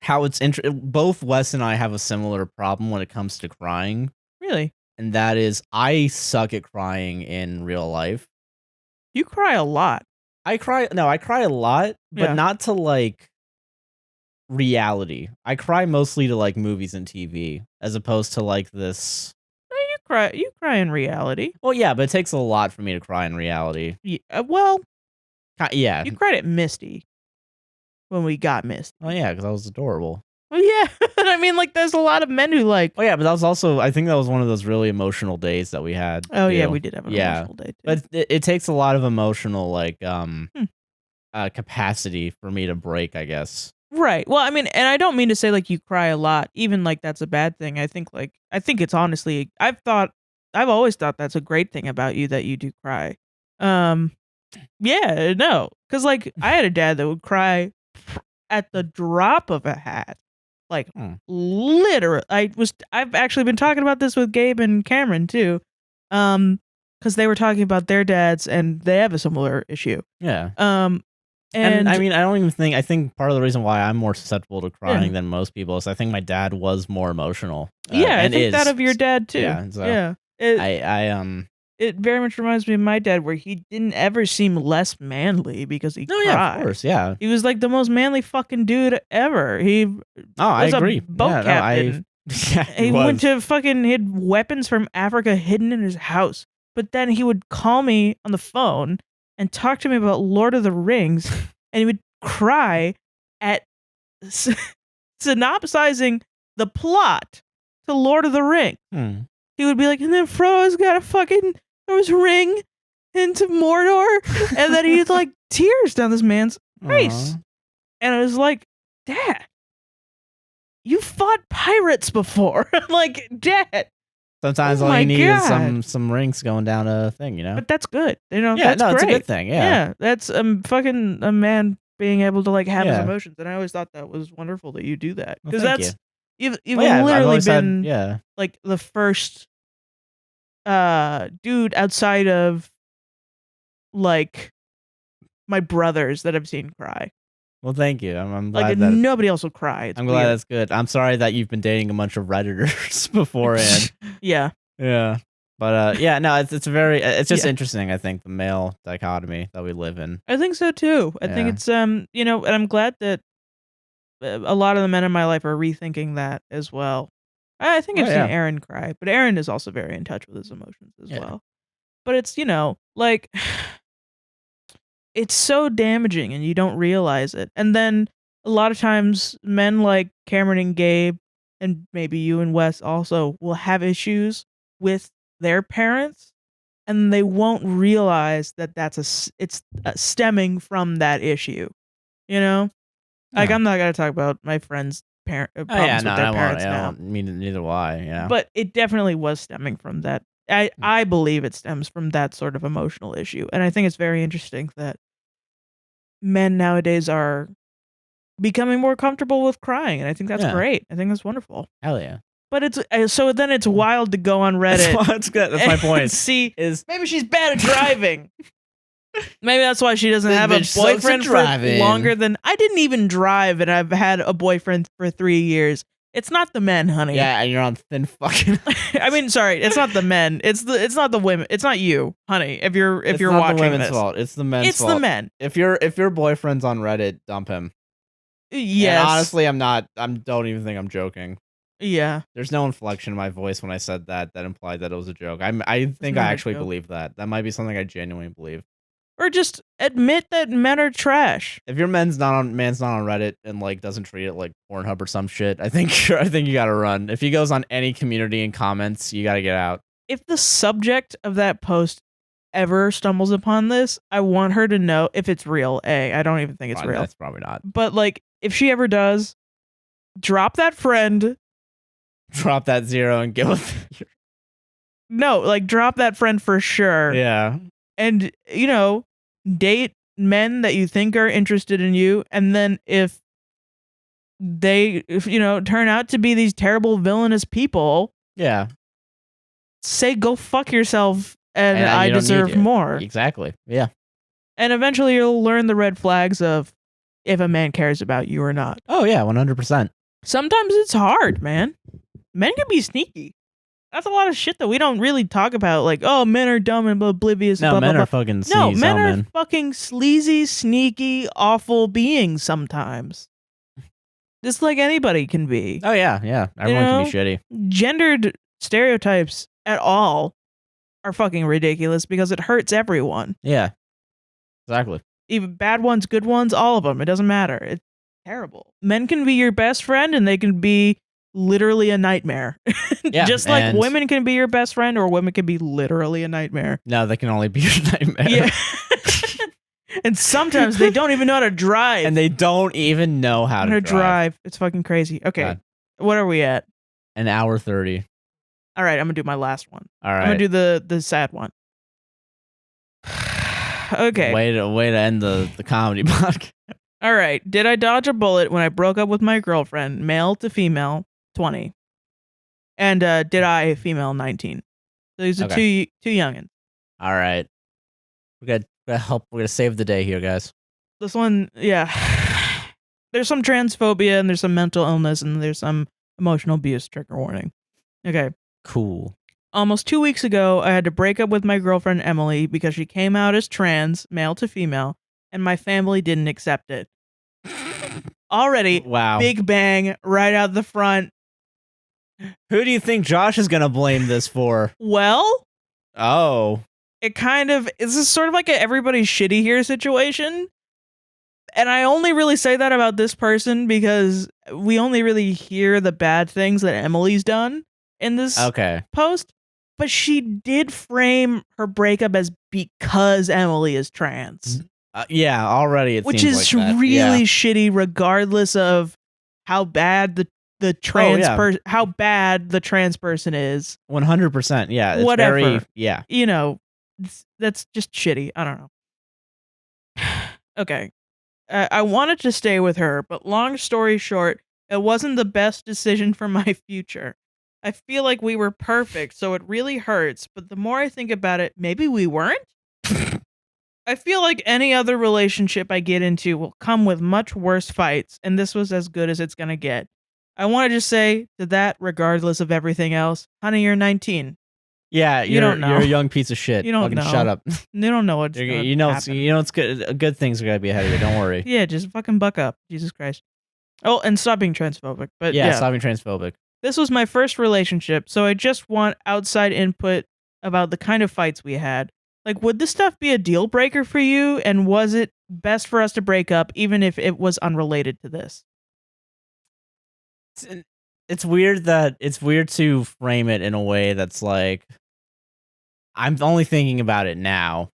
how it's both Wes and I have a similar problem when it comes to crying. Really? And that is I suck at crying in real life. You cry a lot. I cry a lot, but not to like reality. I cry mostly to like movies and TV as opposed to like this. No, you cry in reality. Well, yeah, but it takes a lot for me to cry in reality. Yeah, well, yeah. You cried at Misty when we got Misty. Oh yeah, because I was adorable. Well, yeah. I mean, like, there's a lot of men who like. Oh yeah, but that was also, I think that was one of those really emotional days that we had. Oh too. Yeah, we did have an emotional day too. But it takes a lot of emotional like capacity for me to break, I guess. Right. Well, I mean, and I don't mean to say like you cry a lot, even like that's a bad thing. I think it's honestly, I've always thought that's a great thing about you, that you do cry. Yeah, no, because like I had a dad that would cry at the drop of a hat. Like literally, I've actually been talking about this with Gabe and Cameron too, because they were talking about their dads and they have a similar issue. Yeah. And I mean, I think part of the reason why I'm more susceptible to crying than most people is I think my dad was more emotional. I think that of your dad too. Yeah. So yeah. It very much reminds me of my dad, where he didn't ever seem less manly because he cried. Yeah, of course, yeah. He was like the most manly fucking dude ever. I agree. A boat captain. He went to fucking, he had weapons from Africa hidden in his house. But then he would call me on the phone and talk to me about Lord of the Rings, and he would cry at synopsizing the plot to Lord of the Rings. He would be like, and then Frodo's got a fucking ring into Mordor, and then he'd like tears down this man's face. And I was like, Dad, you fought pirates before. Like, Dad. Sometimes all you need is some rings going down a thing, you know? But that's good. You know, yeah, that's great. It's a good thing, yeah. Yeah, that's fucking a man being able to like have his emotions. And I always thought that was wonderful that you do that. Because you've literally been like the first dude outside of like my brothers that I've seen cry. Well, thank you. I'm glad like that nobody else will cry. I'm glad that's good. I'm sorry that you've been dating a bunch of Redditors beforehand. Yeah. But no, it's just interesting. I think the male dichotomy that we live in. I think so too. I think it's and I'm glad that a lot of the men in my life are rethinking that as well. I think I've seen Aaron cry, but Aaron is also very in touch with his emotions as well. But it's like. It's so damaging and you don't realize it. And then a lot of times men like Cameron and Gabe, and maybe you and Wes also, will have issues with their parents, and they won't realize that it's stemming from that issue. You know? Like, I'm not going to talk about my friends' problems with their parents now. Neither will I, yeah. But it definitely was stemming from that. I believe it stems from that sort of emotional issue. And I think it's very interesting that men nowadays are becoming more comfortable with crying, and I think that's great. I think that's wonderful. Hell yeah. But it's so then it's wild to go on Reddit. That's good. That's my point. See, maybe she's bad at driving. Maybe that's why she doesn't have a boyfriend for longer than I didn't even drive, and I've had a boyfriend for 3 years. It's not the men, honey. Yeah, and you're on thin fucking. I mean, sorry, it's not the men. It's not the women. It's not you, honey. If you're watching this, it's not the women's fault. It's the men's fault. It's the men. If your boyfriend's on Reddit, dump him. Yes. And honestly, I'm not. Don't even think I'm joking. Yeah. There's no inflection in my voice when I said that implied that it was a joke. I think I actually believe that. That might be something I genuinely believe. Or just admit that men are trash. If your man's not on Reddit and like doesn't treat it like Pornhub or some shit, I think you gotta run. If he goes on any community and comments, you gotta get out. If the subject of that post ever stumbles upon this, I want her to know if it's real. I don't even think it's real. That's probably not. But like, if she ever does, drop that friend. Drop that 0 and get with. No, like drop that friend for sure. Yeah. And date men that you think are interested in you, and then if they turn out to be these terrible villainous people, say go fuck yourself and I deserve more. Exactly. Yeah. And eventually you'll learn the red flags of if a man cares about you or not. Oh yeah, 100%. Sometimes it's hard, man. Men can be sneaky. That's a lot of shit that we don't really talk about. Like, oh, men are dumb and oblivious. No, blah, men blah, are blah. fucking No, men are fucking sleazy, sneaky, awful beings sometimes. Just like anybody can be. Oh, yeah. Everyone can be shitty. Gendered stereotypes at all are fucking ridiculous because it hurts everyone. Yeah, exactly. Even bad ones, good ones, all of them. It doesn't matter. It's terrible. Men can be your best friend and they can be literally a nightmare. Yeah, just like women can be your best friend or women can be literally a nightmare. No, they can only be your nightmare. Yeah. And sometimes they don't even know how to drive. And they don't even know how to drive. It's fucking crazy. Okay. God. What are we at? An hour 30. All right, I'm going to do my last one. All right. I'm going to do the sad one. Okay. Way to end the comedy podcast. All right. Did I dodge a bullet when I broke up with my girlfriend, male to female, 20? And did I female, 19? So these are two youngins. All right. We're gonna save the day here, guys. This one, yeah. There's some transphobia and there's some mental illness and there's some emotional abuse. Trigger warning. Okay. Cool. Almost 2 weeks ago, I had to break up with my girlfriend Emily because she came out as trans, male to female, and my family didn't accept it. Already, wow. Big bang right out the front. Who do you think Josh is gonna blame this for? Well, it's a sort of like a everybody's shitty here situation. And I only really say that about this person because we only really hear the bad things that Emily's done in this post. But she did frame her breakup as because Emily is trans. Yeah, already it which seems is like that. Really shitty, regardless of how bad the trans how bad the trans person is. 100%. Yeah, it's whatever. Very, that's just shitty. I don't know. Okay, I wanted to stay with her, but long story short, it wasn't the best decision for my future. I feel like we were perfect, so it really hurts, but the more I think about it, maybe we weren't? I feel like any other relationship I get into will come with much worse fights, and this was as good as it's gonna get. I want to just say to that, regardless of everything else, honey, you're 19. Yeah, you don't know. You're a young piece of shit. You don't fucking know. Shut up. You don't know what's it's good. Good things are gonna be ahead of you. Don't worry. Yeah, just fucking buck up. Jesus Christ. Oh, and stop being transphobic. But stop being transphobic. This was my first relationship, so I just want outside input about the kind of fights we had. Like, would this stuff be a deal breaker for you? And was it best for us to break up, even if it was unrelated to this? It's weird to frame it in a way that's like, I'm only thinking about it now.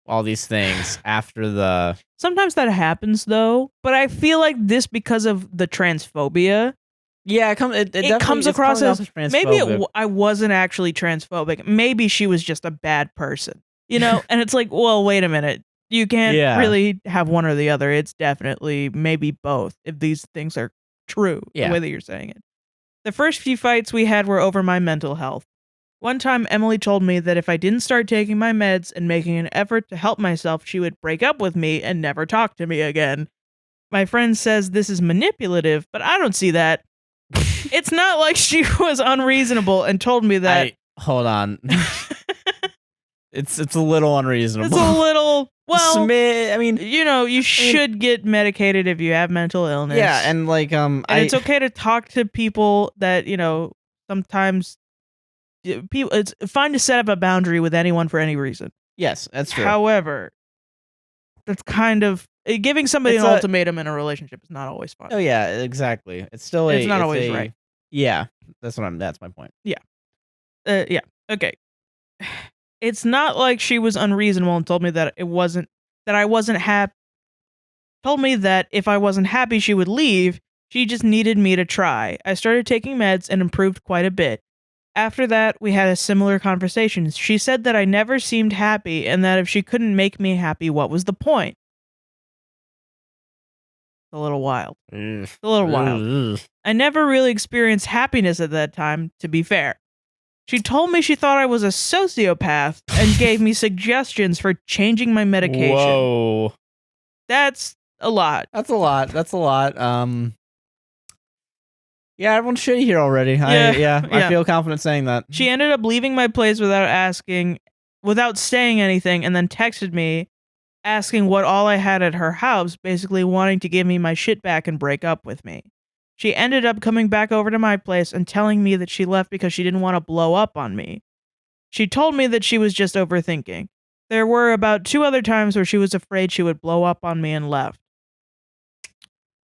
All these things after the. Sometimes that happens though, but I feel like this because of the transphobia. Yeah, it comes across as maybe I wasn't actually transphobic. Maybe she was just a bad person, and it's like, well, wait a minute. You can't really have one or the other. It's definitely maybe both if these things are true, the way that you're saying it. The first few fights we had were over my mental health. One time, Emily told me that if I didn't start taking my meds and making an effort to help myself, she would break up with me and never talk to me again. My friend says this is manipulative, but I don't see that. It's not like she was unreasonable and told me that. Hold on. It's a little unreasonable. It's a little, well, I mean, you should get medicated if you have mental illness. Yeah, and and it's okay to talk to people that, sometimes it's fine to set up a boundary with anyone for any reason. Yes, that's true. However, that's kind of giving somebody an ultimatum in a relationship is not always fun. Oh yeah, exactly. It's not always right. Yeah, that's my point. Yeah. Yeah. Okay. It's not like she was unreasonable and told me that I wasn't happy. Told me that if I wasn't happy, she would leave. She just needed me to try. I started taking meds and improved quite a bit. After that, we had a similar conversation. She said that I never seemed happy and that if she couldn't make me happy, what was the point? A little wild. A little wild. I never really experienced happiness at that time, to be fair. She told me she thought I was a sociopath and gave me suggestions for changing my medication. Whoa. That's a lot. That's a lot. Yeah, everyone's shitty here already. I feel confident saying that. She ended up leaving my place without saying anything, and then texted me asking what all I had at her house, basically wanting to give me my shit back and break up with me. She ended up coming back over to my place and telling me that she left because she didn't want to blow up on me. She told me that she was just overthinking. There were about 2 other times where she was afraid she would blow up on me and left.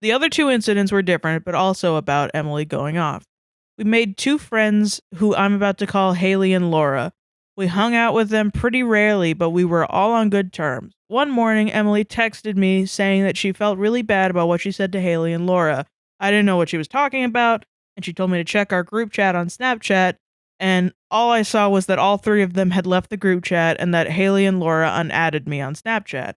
The other 2 incidents were different, but also about Emily going off. We made 2 friends who I'm about to call Haley and Laura. We hung out with them pretty rarely, but we were all on good terms. One morning, Emily texted me saying that she felt really bad about what she said to Haley and Laura. I didn't know what she was talking about, and she told me to check our group chat on Snapchat, and all I saw was that all 3 of them had left the group chat and that Haley and Laura unadded me on Snapchat.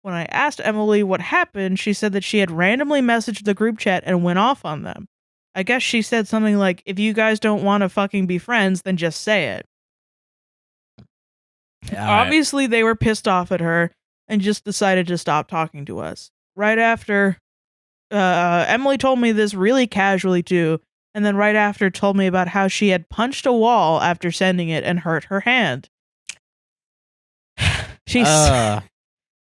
When I asked Emily what happened, she said that she had randomly messaged the group chat and went off on them. I guess she said something like, if you guys don't want to fucking be friends, then just say it. Obviously, they were pissed off at her and just decided to stop talking to us. Right after, Emily told me this really casually too, and then right after told me about how she had punched a wall after sending it and hurt her hand.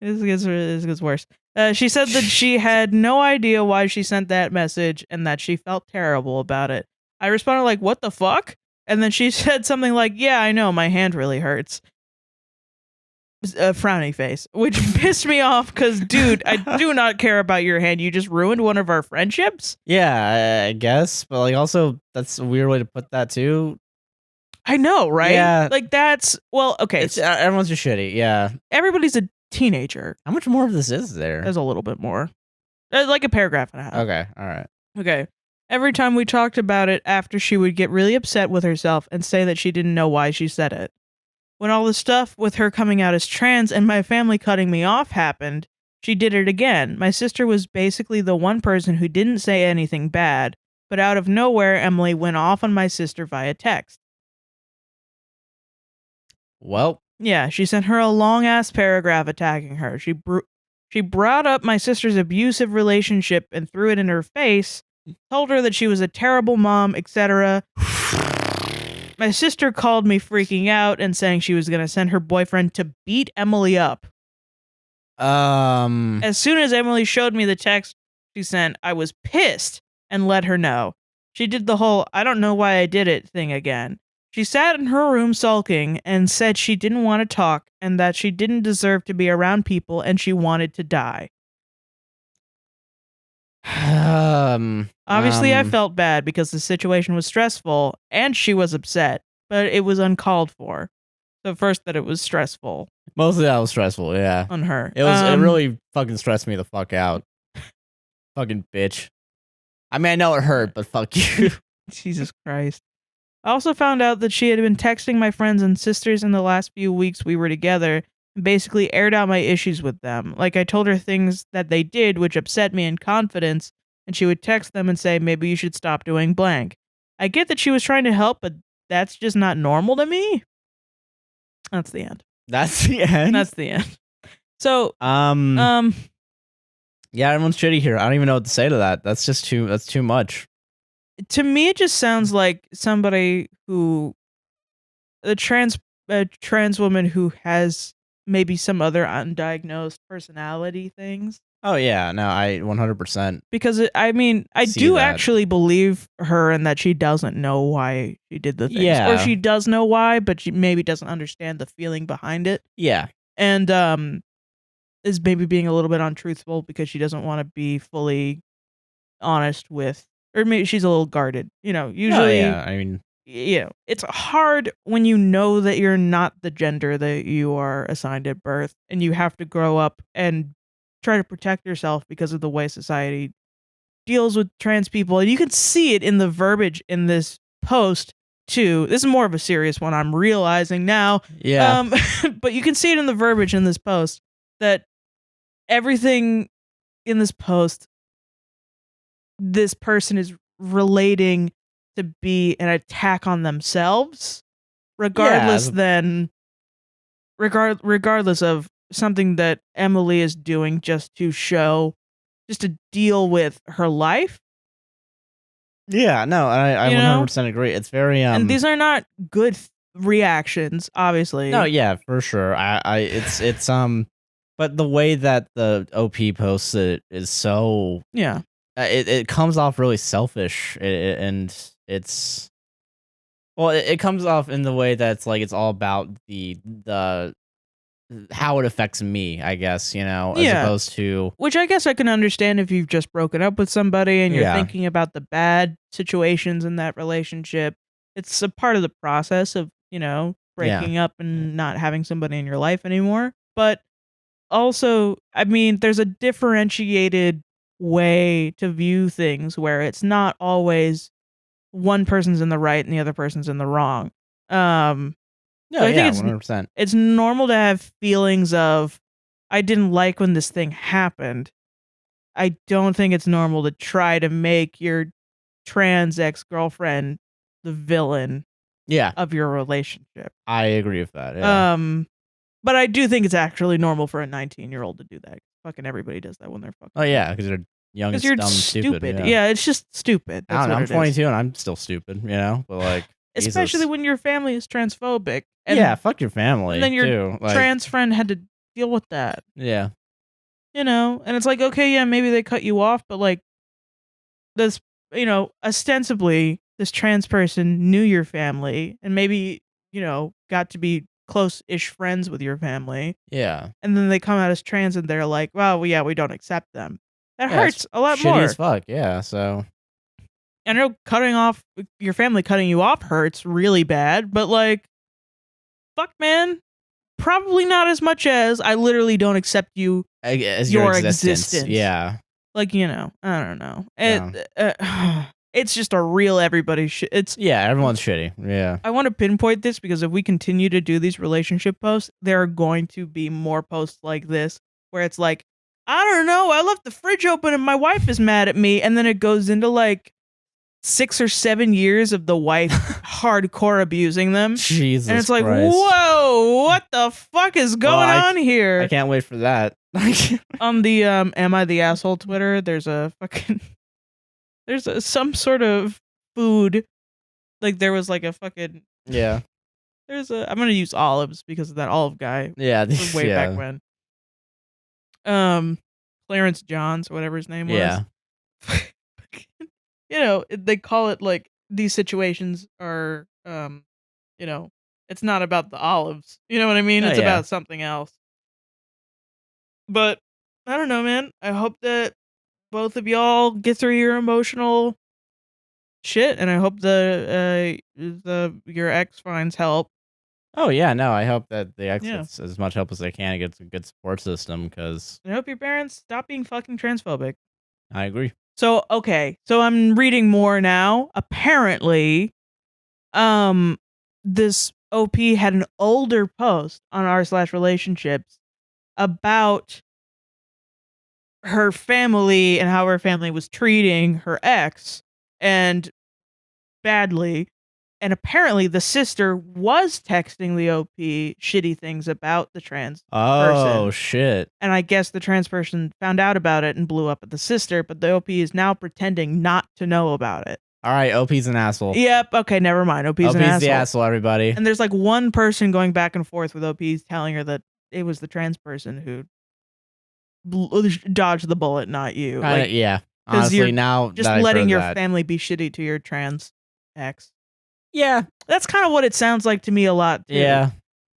This gets worse. She said that she had no idea why she sent that message and that she felt terrible about it. I responded like, what the fuck? And then she said something like, yeah, I know, my hand really hurts. A frowny face, which pissed me off because, dude, I do not care about your hand. You just ruined one of our friendships? Yeah, I guess. But also, that's a weird way to put that too. I know, right? Yeah. That's, well, okay. Everyone's just shitty, yeah. Everybody's a teenager. How much more of this is there? There's a little bit more. Like a paragraph and a half. Okay, all right. Okay. Every time we talked about it after, she would get really upset with herself and say that she didn't know why she said it. When all the stuff with her coming out as trans and my family cutting me off happened, she did it again. My sister was basically the one person who didn't say anything bad, but out of nowhere, Emily went off on my sister via text. Well. Yeah, she sent her a long-ass paragraph attacking her. She brought up my sister's abusive relationship and threw it in her face, told her that she was a terrible mom, etc. My sister called me freaking out and saying she was going to send her boyfriend to beat Emily up. As soon as Emily showed me the text she sent, I was pissed and let her know. She did the whole I don't know why I did it thing again. She sat in her room sulking and said she didn't want to talk and that she didn't deserve to be around people and she wanted to die. Obviously, I felt bad because the situation was stressful and she was upset, but it was uncalled for. So first that it was stressful. Mostly that was stressful, yeah. On her. It really fucking stressed me the fuck out. Fucking bitch. I mean, I know it hurt, but fuck you. Jesus Christ. I also found out that she had been texting my friends and sisters in the last few weeks we were together, basically aired out my issues with them. Like, I told her things that they did which upset me in confidence, and she would text them and say, maybe you should stop doing blank. I get that she was trying to help, but that's just not normal to me. That's the end. That's the end? That's the end. So, yeah, everyone's shitty here. I don't even know what to say to that. That's too much. To me, it just sounds like somebody who, a trans woman who has maybe some other undiagnosed personality things. Oh yeah, no, I 100%. Because I do actually believe her in that she doesn't know why she did the things. Yeah. Or she does know why, but she maybe doesn't understand the feeling behind it. Yeah. And is maybe being a little bit untruthful because she doesn't want to be fully honest with, or maybe she's a little guarded. Usually, it's hard when you know that you're not the gender that you are assigned at birth, and you have to grow up and try to protect yourself because of the way society deals with trans people. And you can see it in the verbiage in this post too. This is more of a serious one, I'm realizing now. Yeah. But you can see it in the verbiage in this post that everything in this post, this person is relating to be an attack on themselves, regardless of something that Emily is doing just to deal with her life. Yeah, no, I 100% agree. It's very and these are not good reactions, obviously. No, yeah, for sure. It's but the way that the OP posts it is so it comes off really selfish, and it's it comes off in the way that's like it's all about the how it affects me, I guess, as opposed to, which I guess I can understand if you've just broken up with somebody and you're thinking about the bad situations in that relationship. It's a part of the process of, breaking up and not having somebody in your life anymore. But also, there's a differentiated way to view things where it's not always one person's in the right and the other person's in the wrong. No, I think 100%. It's normal to have feelings of, I didn't like when this thing happened. I don't think it's normal to try to make your trans ex-girlfriend the villain of your relationship. I agree with that. Yeah. But I do think it's actually normal for a 19-year-old to do that. Fucking everybody does that when they're fucking. Oh yeah, because they're young and dumb, stupid. Yeah, it's just stupid. I don't know. I'm 22 and I'm still stupid. But like. Especially when your family is transphobic. And fuck your family. And then your trans friend had to deal with that. Yeah. And it's like, okay, yeah, maybe they cut you off, but like this, ostensibly this trans person knew your family and maybe, got to be close-ish friends with your family. Yeah. And then they come out as trans and they're like, well, yeah, we don't accept them. That hurts a lot more. Shitty as fuck, yeah, so. I know cutting off your family, cutting you off hurts really bad, but like, fuck, man, probably not as much as I literally don't accept you as your existence. Yeah, like I don't know. It's just a real everybody shit. Everyone's shitty. Yeah, I want to pinpoint this because if we continue to do these relationship posts, there are going to be more posts like this where it's like, I don't know, I left the fridge open and my wife is mad at me, and then it goes into like 6 or 7 years of the wife hardcore abusing them. Jesus, and it's like, Christ. Whoa, what the fuck is going on here? I can't wait for that. On the Am I the Asshole Twitter, there's some sort of food, like there was like a fucking I'm gonna use olives because of that olive guy. Yeah, way back when. Clarence Johns, whatever his name was. Yeah. They call it like these situations are, it's not about the olives. You know what I mean? It's about something else. But I don't know, man. I hope that both of y'all get through your emotional shit, and I hope your ex finds help. Oh yeah, no. I hope that the ex gets as much help as they can and gets a good support system. Because I hope your parents stop being fucking transphobic. I agree. So, okay. So I'm reading more now. Apparently, this OP had an older post on r/relationships about her family and how her family was treating her ex and badly. And apparently the sister was texting the OP shitty things about the trans person. Oh, shit. And I guess the trans person found out about it and blew up at the sister, but the OP is now pretending not to know about it. All right, OP's an asshole. Yep, okay, never mind. OP's an asshole. the asshole, everybody. And there's like one person going back and forth with OP telling her that it was the trans person who dodged the bullet, not you. Like, yeah. Honestly, now just letting your family be shitty to your trans ex. Yeah. That's kind of what it sounds like to me a lot, too. Yeah.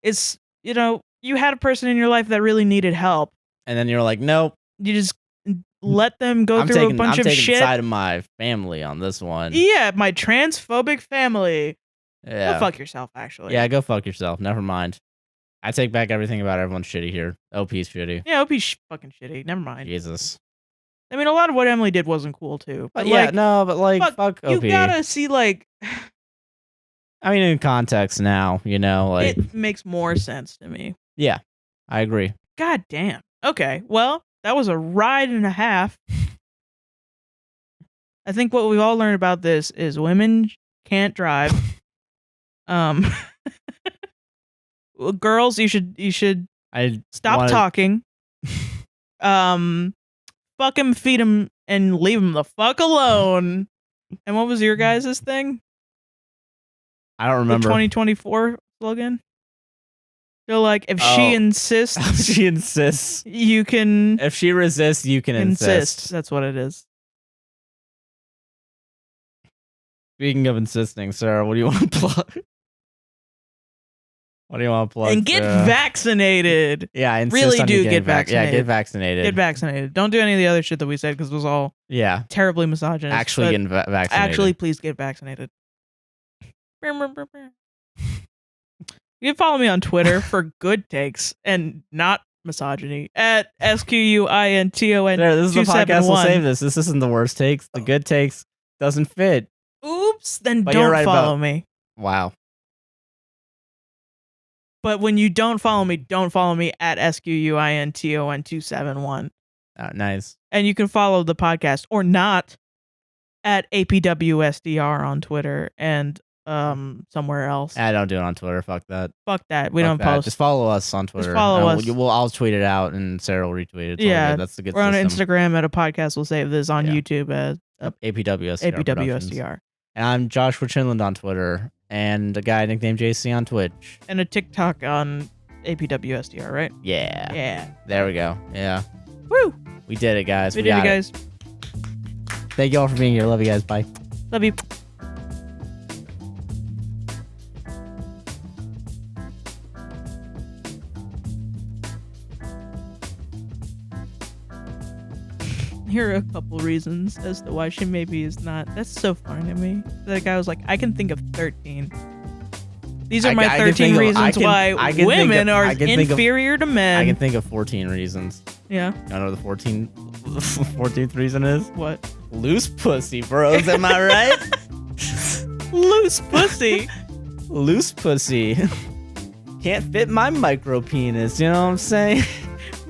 It's, you had a person in your life that really needed help. And then you're like, nope. You just let them go through a bunch of shit. I'm taking the side of my family on this one. Yeah, my transphobic family. Yeah. Go fuck yourself, actually. Yeah, go fuck yourself. Never mind. I take back everything about everyone's shitty here. OP's shitty. Yeah, OP's fucking shitty. Never mind. Jesus. I mean, a lot of what Emily did wasn't cool, too. But yeah, fuck OP. You gotta see, like... I mean, in context now, like... It makes more sense to me. Yeah, I agree. God damn. Okay, well, that was a ride and a half. I think what we've all learned about this is women can't drive. Girls, you should stop talking. Fuck him, feed him, and leave him the fuck alone. And what was your guys' thing? I don't remember. The 2024 slogan? They're like, if she insists... If she insists. You can... If she resists, you can insist. That's what it is. Speaking of insisting, Sarah, what do you want to plug? What do you want to plug? And get vaccinated. Yeah, I really do get vaccinated. Yeah, get vaccinated. Get vaccinated. Don't do any of the other shit that we said because it was all terribly misogynist. Actually getting vaccinated. Actually, please get vaccinated. You can follow me on Twitter for good takes and not misogyny at SQUINTON. This is the podcast will save this. This isn't the worst takes. The good takes doesn't fit. Oops, then don't follow me. Wow. But when you don't follow me at SQUINTON271. Nice. And you can follow the podcast or not at APWSTR on Twitter and somewhere else. I don't do it on Twitter. Fuck that. Fuck that. We don't post. Just follow us on Twitter. Just follow us. I'll tweet it out and Sarah will retweet it. Yeah, that's the good. We're system. on Instagram at a podcast. We'll save this on YouTube as APWSTR. And I'm Joshua Chinland on Twitter and a guy nicknamed JC on Twitch and a TikTok on APWSTR, right? Yeah. Yeah. There we go. Yeah. Woo! We did it, guys. We did it, guys. Thank you all for being here. Love you guys. Bye. Love you. Here are a couple reasons as to why she maybe is not. That's so funny to me. The guy was like, I can think of 13. These are my 13 reasons why women are inferior to men. I can think of 14 reasons. Yeah. You know what the 14th reason is? What? Loose pussy, bros. Am I right? Loose pussy. Loose pussy. Can't fit my micro penis. You know what I'm saying?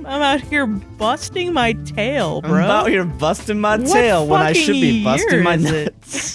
I'm out here busting my tail, bro. I'm out here busting my tail when I should be busting my nuts.